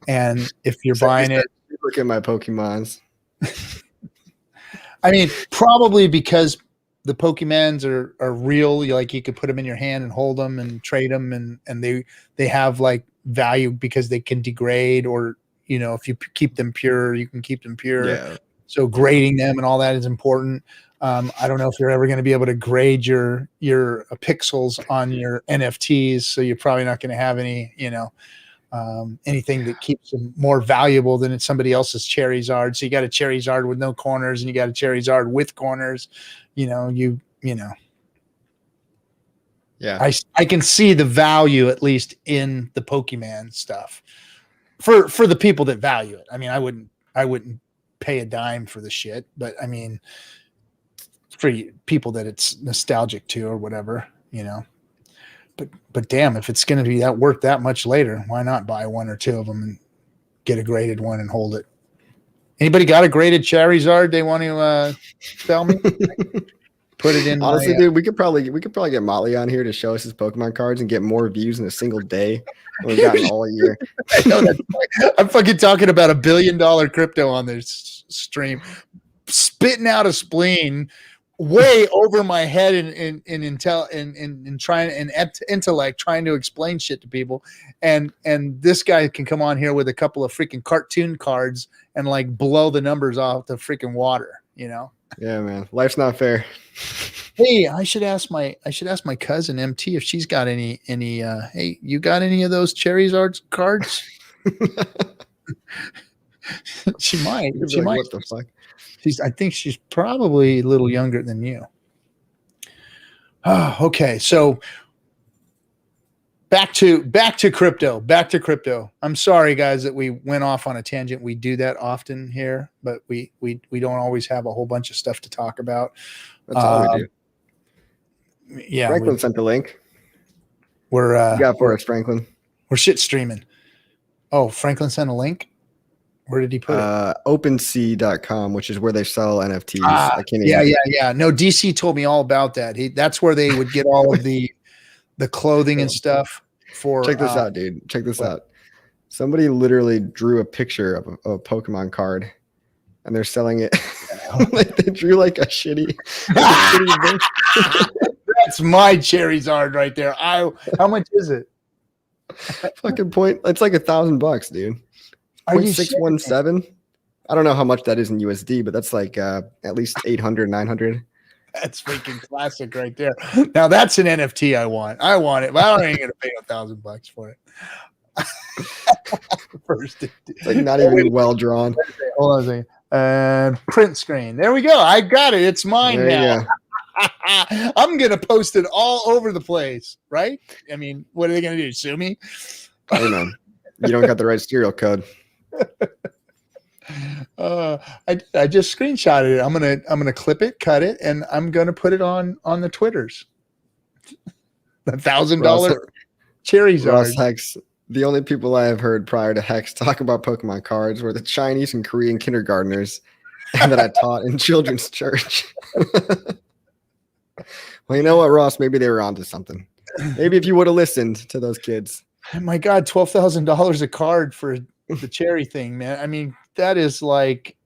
And if you're buying it, look at my Pokemons. I mean, probably because the Pokemons are real. You could put them in your hand and hold them and trade them, and they have like value because they can degrade, or if you keep them pure, you can keep them pure. Yeah. So grading them and all that is important. I don't know if you're ever going to be able to grade your pixels on your NFTs, so you're probably not going to have any, anything that keeps them more valuable than it's somebody else's Charizard. So you got a Charizard with no corners, and you got a Charizard with corners. Yeah. I can see the value at least in the Pokemon stuff for the people that value it. I mean, I wouldn't pay a dime for the shit, but I mean, for people that it's nostalgic to or whatever, but damn, if it's going to be that worth that much later, why not buy one or two of them and get a graded one and hold it? Anybody got a graded Charizard they want to sell me? Put it in. Honestly, dude, we could probably get Motley on here to show us his Pokemon cards and get more views in a single day than we've gotten all year. I know that. I'm fucking talking about $1 billion crypto on this stream, spitting out a spleen way over my head in intellect, trying to explain shit to people, and this guy can come on here with a couple of freaking cartoon cards and like blow the numbers off the freaking water, Yeah, man, life's not fair. Hey, I should ask my cousin MT if she's got any hey, you got any of those Charizard cards? She might. You'd be She like, might. what the fuck? I think she's probably a little younger than you. Oh, okay. So back to crypto. I'm sorry, guys, that we went off on a tangent. We do that often here, but we don't always have a whole bunch of stuff to talk about. That's all we do. Yeah. Franklin sent the link. We're You got for us, Franklin. we're shit streaming. Oh, Franklin sent a link. Where did he put it? OpenSea.com, which is where they sell NFTs. I can't even. Yeah. No, DC told me all about that. That's where they would get all of the clothing and stuff for. Check this out, dude. Check this out. Somebody literally drew a picture of a Pokemon card, and they're selling it. Like they drew like a shitty. That's my Charizard right there. How much is it? Fucking point. It's like $1,000, dude. Are you 0.617. I don't know how much that is in USD, but that's like at least 800, 900. That's freaking classic right there. Now that's an NFT I want. I want it, but I ain't gonna pay $1,000 for it. First, it's like not even well drawn. Hold on a second. Print screen. There we go. I got it. It's mine There now. I'm gonna post it all over the place, right? I mean, what are they gonna do? Sue me? Hey man, you don't got the right serial code. I just screenshotted it. I'm gonna clip it, cut it, and I'm gonna put it on the Twitters. $1,000 Charizard. Ross Hex. The only people I have heard prior to Hex talk about Pokemon cards were the Chinese and Korean kindergartners that I taught in children's church. Well, you know what, Ross? Maybe they were onto something. Maybe if you would have listened to those kids. Oh my God, $12,000 a card for the cherry thing, man. I mean, that is like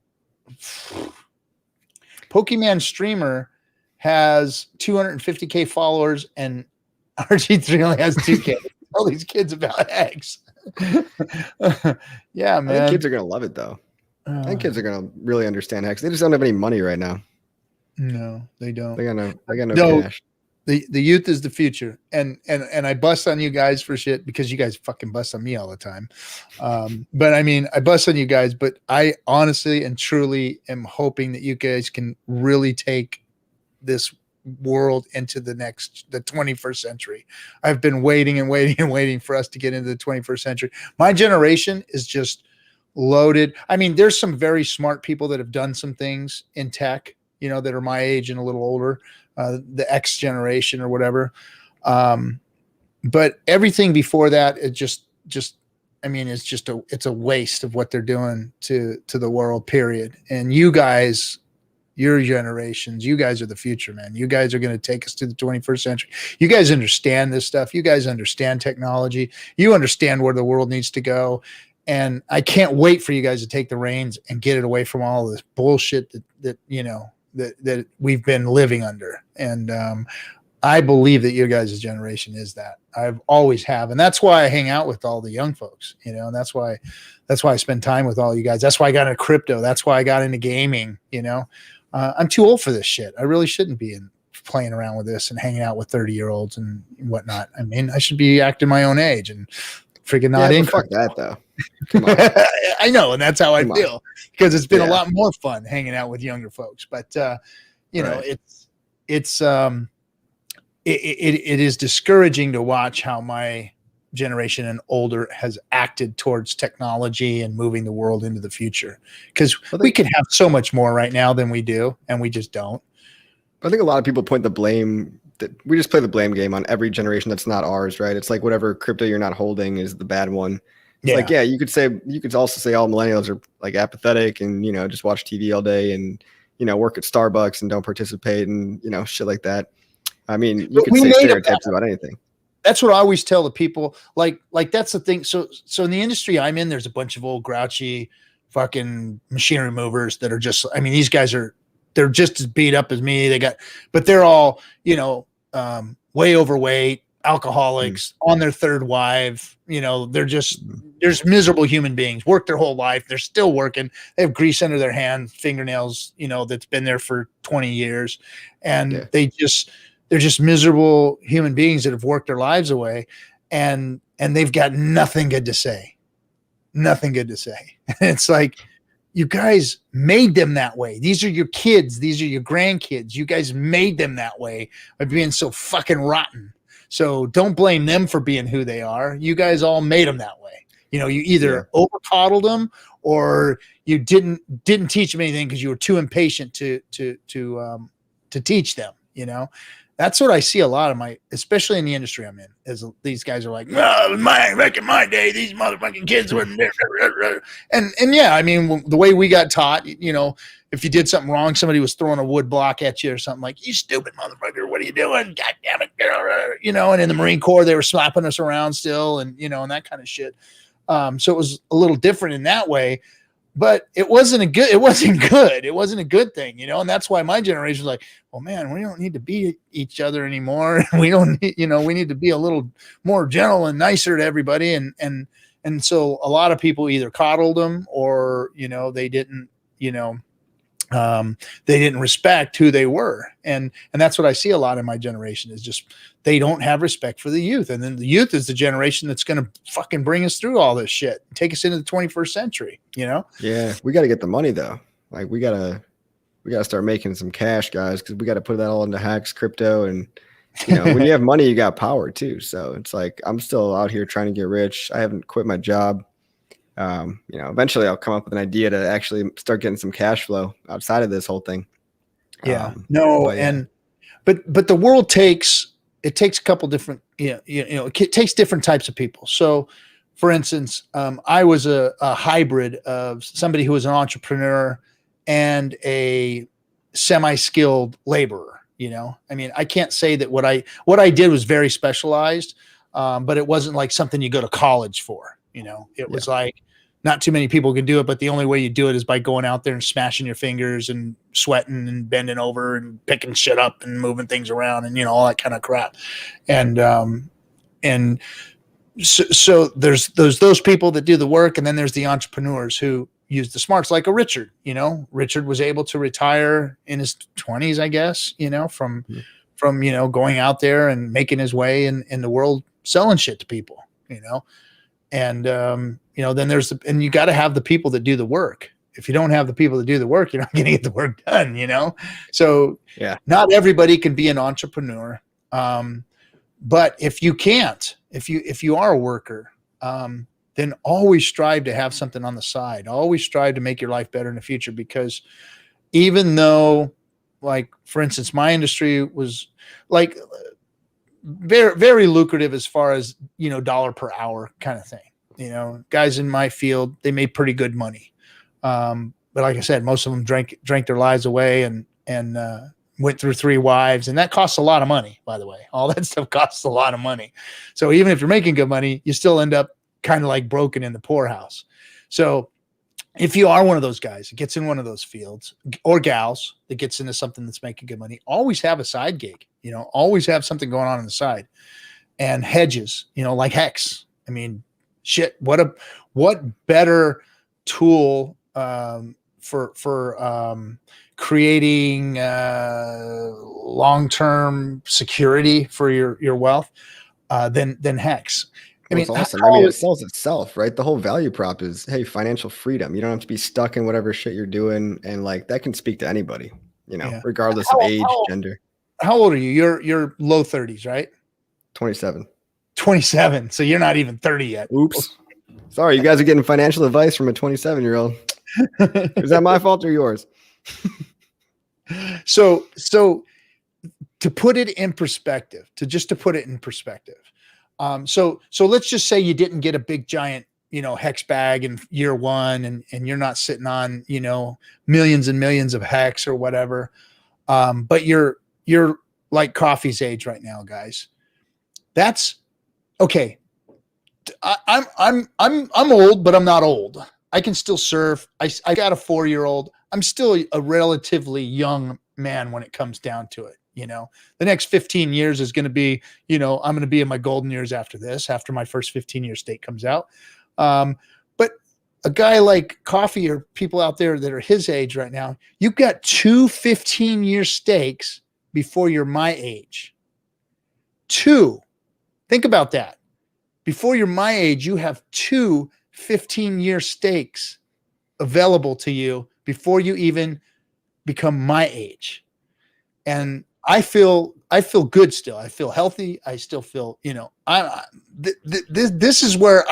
Pokemon streamer has 250K followers and RG3 only has 2K. All these kids about X. Yeah, man. I think kids are gonna love it though. I think kids are gonna really understand Hex. They just don't have any money right now. No, they don't. They got no cash. The youth is the future, and I bust on you guys for shit because you guys fucking bust on me all the time. But I mean, I bust on you guys, but I honestly and truly am hoping that you guys can really take this world into the 21st century. I've been waiting and waiting and waiting for us to get into the 21st century. My generation is just loaded. I mean, there's some very smart people that have done some things in tech, you know, that are my age and a little older. The X generation or whatever. But everything before that, I mean, it's a waste of what they're doing to the world, period. And you guys, your generations, you guys are the future, man. You guys are going to take us to the 21st century. You guys understand this stuff. You guys understand technology. You understand where the world needs to go. And I can't wait for you guys to take the reins and get it away from all this bullshit that we've been living under. And I believe that your guys' generation is that. I've always have. And that's why I hang out with all the young folks, you know, and that's why I spend time with all you guys. That's why I got into crypto. That's why I got into gaming, you know. I'm too old for this shit. I really shouldn't be playing around with this and hanging out with 30-year-olds and whatnot. I mean, I should be acting my own age and freaking not in. Fuck that though. Come on. I know, and that's how I feel because it's been a lot more fun hanging out with younger folks. But you know, it is discouraging to watch how my generation and older has acted towards technology and moving the world into the future, because we can have so much more right now than we do, and we just don't. I think a lot of people point the blame that we just play the blame game on every generation that's not ours, right? It's like whatever crypto you're not holding is the bad one. It's like, yeah, you could also say all millennials are like apathetic and, you know, just watch TV all day and, you know, work at Starbucks and don't participate and, you know, shit like that. I mean, you could say stereotypes about anything. That's what I always tell the people. Like that's the thing. So in the industry I'm in, there's a bunch of old grouchy fucking machinery movers that are just, I mean, these guys they're just as beat up as me. But they're all, you know, way overweight, alcoholics, on their third wife. You know, they're just miserable human beings, work their whole life. They're still working. They have grease under their hand, fingernails, you know, that's been there for 20 years. And they're just miserable human beings that have worked their lives away. And they've got nothing good to say. Nothing good to say. It's like, you guys made them that way. These are your kids. These are your grandkids. You guys made them that way by being so fucking rotten. So don't blame them for being who they are. You guys all made them that way. You know, you either over coddled them or you didn't teach them anything because you were too impatient to teach them. You know, that's what I see a lot of especially in the industry I'm in, is these guys are like, oh, back in my day, these motherfucking kids were, and yeah, I mean, the way we got taught, you know, if you did something wrong, somebody was throwing a wood block at you or something like, you stupid motherfucker, what are you doing? God damn it. You know, and in the Marine Corps, they were slapping us around still and, you know, and that kind of shit. So it was a little different in that way, but it wasn't good. It wasn't a good thing, you know? And that's why my generation was like, well, man, we don't need to beat each other anymore. We don't need, you know, we need to be a little more gentle and nicer to everybody. And so a lot of people either coddled them or, you know, they didn't, you know, they didn't respect who they were. And that's what I see a lot in my generation is just, they don't have respect for the youth. And then the youth is the generation that's going to fucking bring us through all this shit, take us into the 21st century, you know? Yeah. We got to get the money though. Like we got to start making some cash, guys. Cause we got to put that all into hacks, crypto. And you know, when you have money, you got power too. So it's like, I'm still out here trying to get rich. I haven't quit my job. You know, eventually I'll come up with an idea to actually start getting some cash flow outside of this whole thing. Yeah, but the world takes a couple different, it takes different types of people. So for instance, I was a hybrid of somebody who was an entrepreneur and a semi-skilled laborer. You know, I mean, I can't say that what I did was very specialized, but it wasn't like something you go to college for. You know, it was like not too many people can do it, but the only way you do it is by going out there and smashing your fingers and sweating and bending over and picking shit up and moving things around and, you know, all that kind of crap. And so there's those people that do the work. And then there's the entrepreneurs who use the smarts, like a Richard. You know, Richard was able to retire in his 20s, I guess, you know, from, you know, going out there and making his way in the world, selling shit to people, you know. And, you know, then and you got to have the people that do the work. If you don't have the people that do the work, you're not going to get the work done, you know? So not everybody can be an entrepreneur. But if you can't, if you are a worker, then always strive to have something on the side. Always strive to make your life better in the future, because even though, like, for instance, my industry was like very, very lucrative as far as, you know, dollar per hour kind of thing. You know, guys in my field, they made pretty good money. But like I said, most of them drank their lives away and went through 3 wives. And that costs a lot of money, by the way. All that stuff costs a lot of money. So even if you're making good money, you still end up kind of like broken in the poorhouse. So if you are one of those guys that gets in one of those fields, or gals that gets into something that's making good money, always have a side gig, you know, always have something going on the side. And hedges, you know, like Hex. I mean, shit, what better tool for creating long-term security for your wealth than Hex. I mean, it's awesome. I mean, it sells itself, right? The whole value prop is, hey, financial freedom. You don't have to be stuck in whatever shit you're doing, and like that can speak to anybody, you know, regardless of age, gender. How old are you? You're low 30s, right? 27. 27. So you're not even 30 yet. Oops. Sorry, you guys are getting financial advice from a 27-year-old. Is that my fault or yours? So to put it in perspective, to put it in perspective. So let's just say you didn't get a big giant, you know, Hex bag in year 1 and you're not sitting on, you know, millions and millions of Hex or whatever. But you're like Coffee's age right now, guys. That's okay. I'm old, but I'm not old. I can still serve. I got a 4-year-old. I'm still a relatively young man when it comes down to it. You know, the next 15 years is going to be, you know, I'm going to be in my golden years after this, after my first 15-year stake comes out. But a guy like Coffee or people out there that are his age right now, you've got 2 15-year stakes before you're my age. 2. Think about that. Before you're my age, you have 2 15-year stakes. available to you before you even become my age. And I feel good still. I feel healthy. I still feel, this is where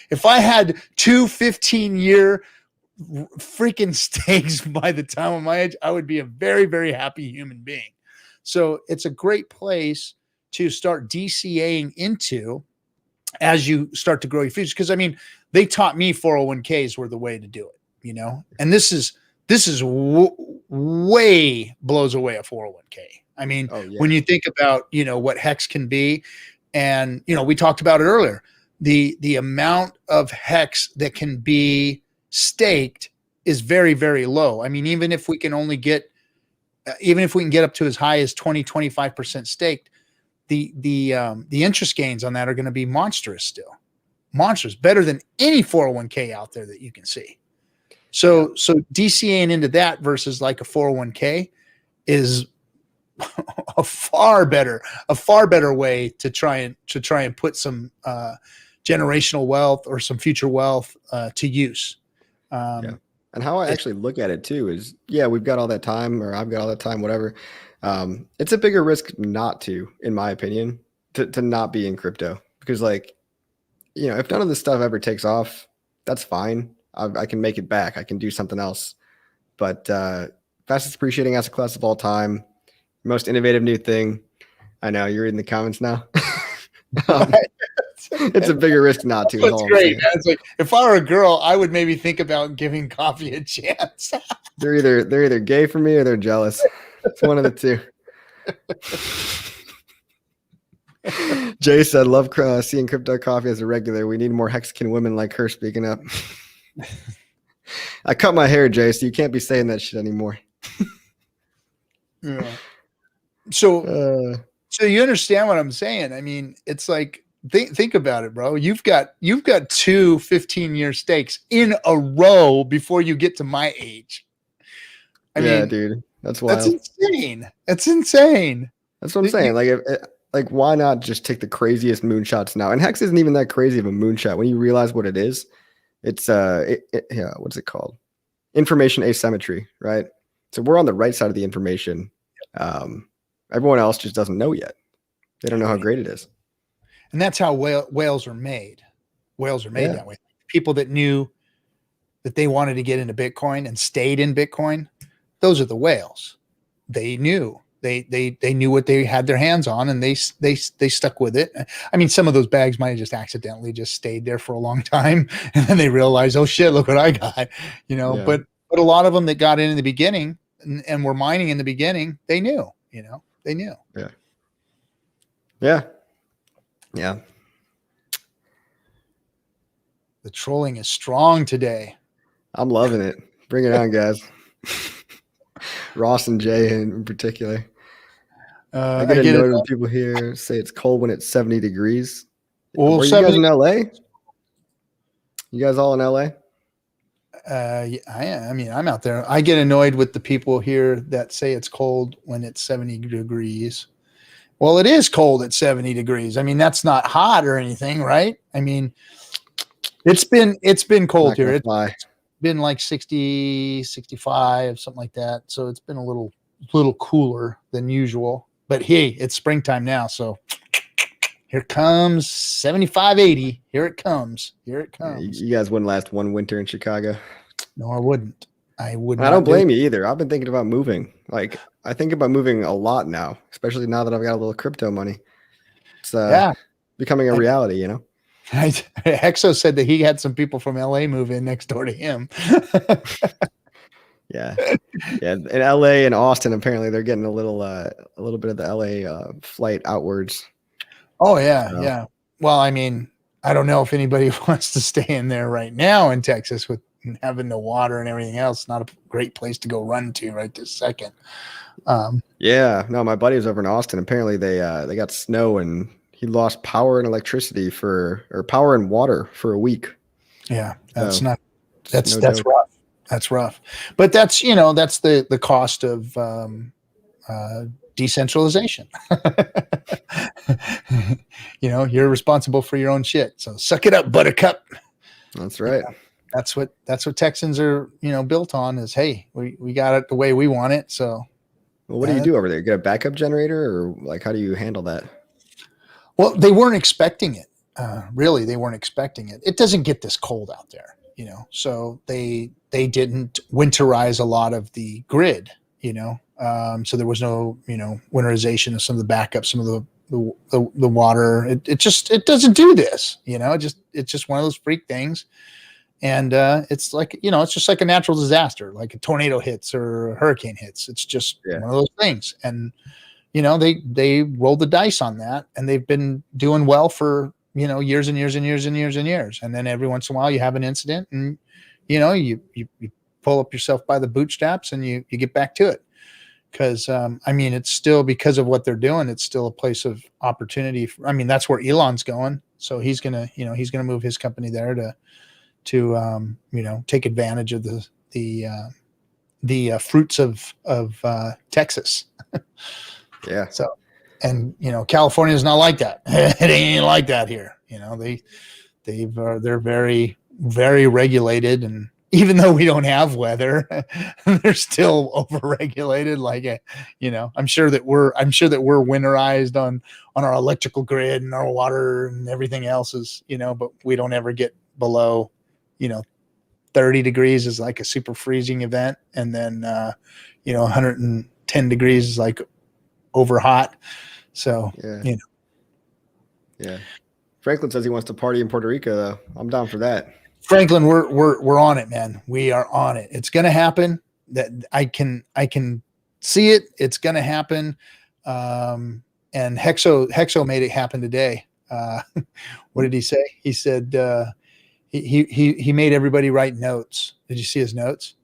if I had 2 15-year freaking stakes by the time of my age, I would be a very, very happy human being. So it's a great place to start DCAing into as you start to grow your futures. Because I mean, they taught me 401ks were the way to do it, and this is way blows away a 401k. I mean, when you think about, what Hex can be, and, we talked about it earlier, the amount of Hex that can be staked is very, very low. I mean, even if we can get up to as high as 20-25% staked, the interest gains on that are going to be monstrous better than any 401k out there that you can see. So DCAing into that versus like a 401k is a far better way to try and put some generational wealth or some future wealth to use. And how I actually look at it too is, we've got all that time, or I've got all that time, whatever. It's a bigger risk not to, in my opinion, to not be in crypto, because if none of this stuff ever takes off, that's fine. I can make it back. I can do something else. But fastest appreciating asset class of all time, most innovative new thing. I know you're reading the comments now. It's a bigger risk not to. That's great. It's like, if I were a girl, I would maybe think about giving coffee a chance. They're either gay for me or they're jealous. It's one of the two. Jay said, love seeing Crypto Coffee as a regular. We need more Hexagon women like her speaking up. I cut my hair, Jay, so you can't be saying that shit anymore. Yeah. So you understand what I'm saying? I mean, it's like, think about it, bro. You've got 2 15-year stakes in a row before you get to my age. I mean, dude, that's wild. That's insane. That's insane. That's what I'm saying. Why not just take the craziest moonshots now? And Hex isn't even that crazy of a moonshot when you realize what it is. It's what's it called? Information asymmetry, right? So we're on the right side of the information. Everyone else just doesn't know yet. They don't know how great it is. And that's how whales are made. Whales are made that way. People that knew that they wanted to get into Bitcoin and stayed in Bitcoin, those are the whales. They knew. They knew what they had their hands on, and they stuck with it. I mean, some of those bags might have just accidentally just stayed there for a long time, and then they realized, oh shit, look what I got, But a lot of them that got in the beginning and were mining in the beginning, they knew, they knew. Yeah. The trolling is strong today. I'm loving it. Bring it on, guys. Ross and Jay in particular. I get annoyed when people here say it's cold when it's 70 degrees. Well, Were you guys in LA? You guys all in LA? I am. I mean, I'm out there. I get annoyed with the people here that say it's cold when it's 70 degrees. Well, it is cold at 70 degrees. I mean, that's not hot or anything, right? I mean, it's been cold here. It's been like 60, 65, something like that. So it's been a little cooler than usual. But hey, it's springtime now, so here comes 75, 80. Here it comes. You guys wouldn't last one winter in Chicago. No, I wouldn't. I wouldn't. I don't blame you either. I've been thinking about moving. I think about moving a lot now, especially now that I've got a little crypto money. It's becoming a reality, Hexo said that he had some people from LA move in next door to him. Yeah. In LA and Austin, apparently they're getting a little bit of the LA flight outwards. Oh yeah, yeah. Well, I mean, I don't know if anybody wants to stay in there right now in Texas with having no water and everything else. Not a great place to go run to right this second. No, my buddy was over in Austin. Apparently they got snow and he lost power and electricity or power and water for a week. Yeah, that's rough. That's rough. But that's the cost of decentralization. You're responsible for your own shit. So suck it up, buttercup. That's right. that's what Texans are, built on is, hey, we got it the way we want it. So, well, what do you do over there? You get a backup generator, or like how do you handle that? Well, they weren't expecting it. Really, they weren't expecting it. It doesn't get this cold out there, so they didn't winterize a lot of the grid, so there was no, winterization of some of the backup, some of the water. It doesn't do this, it's just one of those freak things. And it's like, it's just like a natural disaster, like a tornado hits or a hurricane hits. It's just one of those things. And, they rolled the dice on that, and they've been doing well for, years and years and years and years and years. And then every once in a while you have an incident, and, you pull up yourself by the bootstraps and you get back to it. Because, it's still, because of what they're doing, it's still a place of opportunity. That's where Elon's going. So he's going to move his company there to take advantage of the fruits of Texas. Yeah. So, and California is not like that. It ain't like that here. They're very, very regulated, and even though we don't have weather, they're still overregulated. Like, I'm sure that we're winterized on our electrical grid and our water and everything else is, but we don't ever get below, 30 degrees is like a super freezing event. And then, 110 degrees is like over hot. So, Yeah. Franklin says he wants to party in Puerto Rico, though. I'm down for that. Franklin, we're on it, man. We are on it. It's going to happen. That I can see it. It's going to happen. And Hexo made it happen today. What did he say? He said, he made everybody write notes. Did you see his notes?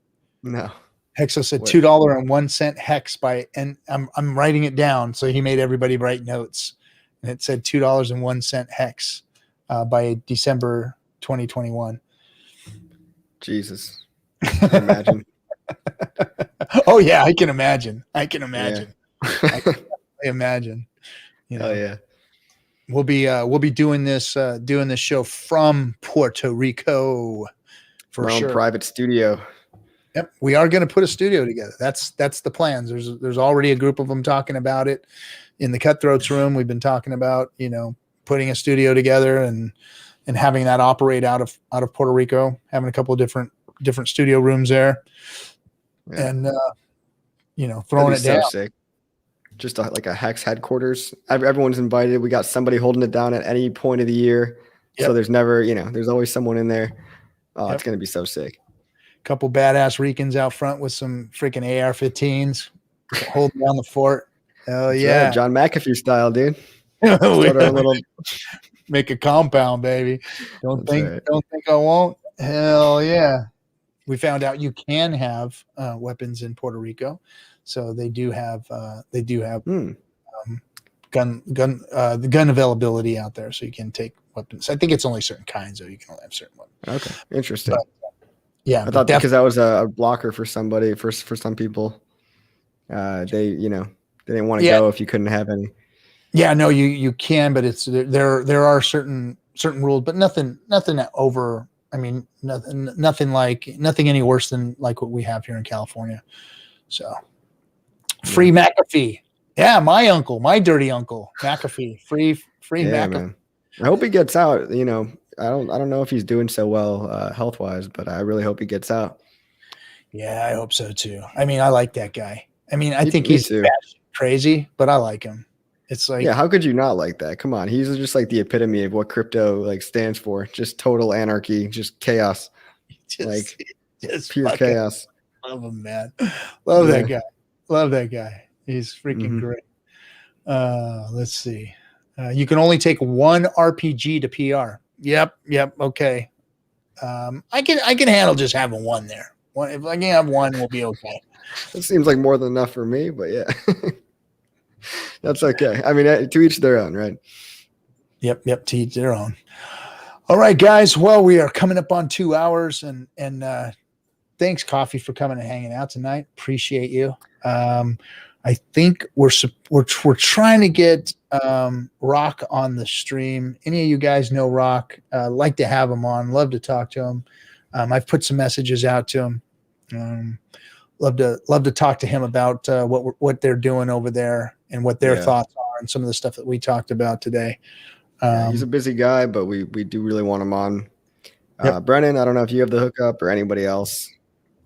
No. Hexo said $2.01 hex and I'm writing it down. So he made everybody write notes, and it said $2.01 hex by December 2021. Jesus. Imagine. Oh yeah, I can imagine. Yeah. I can imagine. Oh yeah. We'll be doing this show from Puerto Rico for Our sure. own private studio. Yep, we are going to put a studio together. That's the plans. There's already a group of them talking about it in the Cutthroats room. We've been talking about putting a studio together and having that operate out of Puerto Rico, having a couple of different studio rooms there, and throwing it down. Sick. Just like a Hex headquarters. Everyone's invited. We got somebody holding it down at any point of the year. Yep. So there's never, there's always someone in there. Oh, It's going to be so sick. Couple badass Ricans out front with some freaking AR-15s holding down the fort. Oh yeah. Right. John McAfee style, dude. Start our little... Make a compound, baby. Don't think I won't. Hell yeah. We found out you can have weapons in Puerto Rico. So they do have the gun availability out there, so you can take weapons. I think it's only certain kinds, though. You can only have certain weapons. Okay, interesting. But, I thought because that was a blocker for somebody, for some people, they didn't want to go if you couldn't have any. Yeah, no, you can, but it's there are certain rules, but nothing over. Nothing any worse than like what we have here in California. So. Free McAfee. Yeah, my dirty uncle, McAfee. Free McAfee. Man. I hope he gets out. I don't know if he's doing so well health-wise, but I really hope he gets out. Yeah, I hope so too. I like that guy. I think he's crazy, but I like him. It's like, how could you not like that? Come on, he's just like the epitome of what crypto stands for. Just total anarchy, just chaos, just pure chaos. Love him, man. Love that guy. Love that guy. He's freaking great. Let's see. You can only take one RPG to PR. Yep. Okay. I can handle just having one there. If I can have one, we'll be okay. It seems like more than enough for me, but yeah, that's okay. To each their own, right? Yep. To each their own. All right, guys. Well, we are coming up on 2 hours, and thanks, Coffee, for coming and hanging out tonight. Appreciate you. I think we're trying to get Rock on the stream. Any of you guys know Rock? Like to have him on. Love to talk to him. I've put some messages out to him. Love to talk to him about what they're doing over there and what their thoughts are and some of the stuff that we talked about today. He's a busy guy, but we do really want him on. Brennan, I don't know if you have the hookup or anybody else.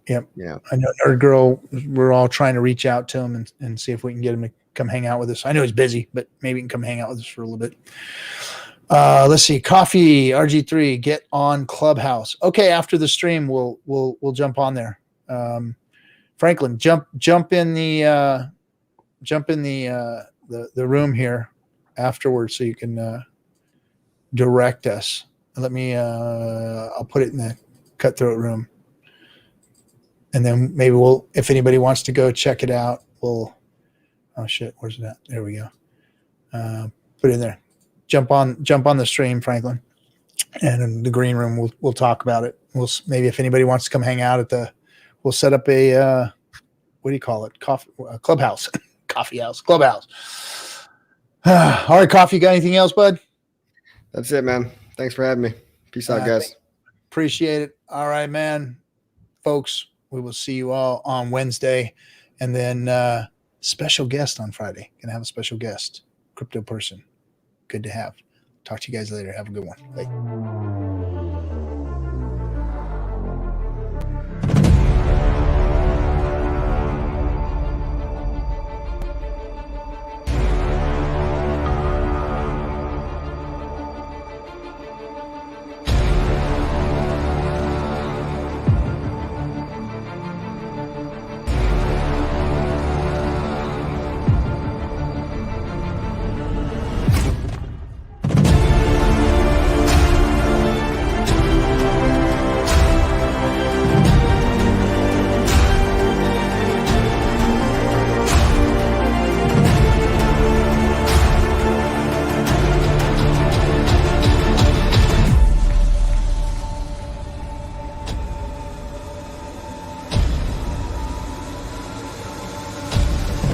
Yep. Yeah. I know Nerd Girl, we're all trying to reach out to him and see if we can get him to come hang out with us. I know he's busy, but maybe he can come hang out with us for a little bit. Let's see. Coffee, RG3, get on Clubhouse. Okay, after the stream, we'll jump on there. Franklin, jump in the room here afterwards so you can direct us. Let me I'll put it in the Cutthroat room. And then maybe if anybody wants to go check it out, oh shit, where's it at? There we go. Put it in there. Jump on the stream, Franklin. And in the green room, we'll talk about it. Maybe if anybody wants to come hang out we'll set up a what do you call it? Clubhouse. Coffee house. Clubhouse. All right, Coffee, you got anything else, bud? That's it, man. Thanks for having me. Peace out, guys. Appreciate it. All right, man. Folks, we will see you all on Wednesday. And then special guest on Friday. Gonna have a special guest. Crypto person. Good to have. Talk to you guys later. Have a good one. Bye.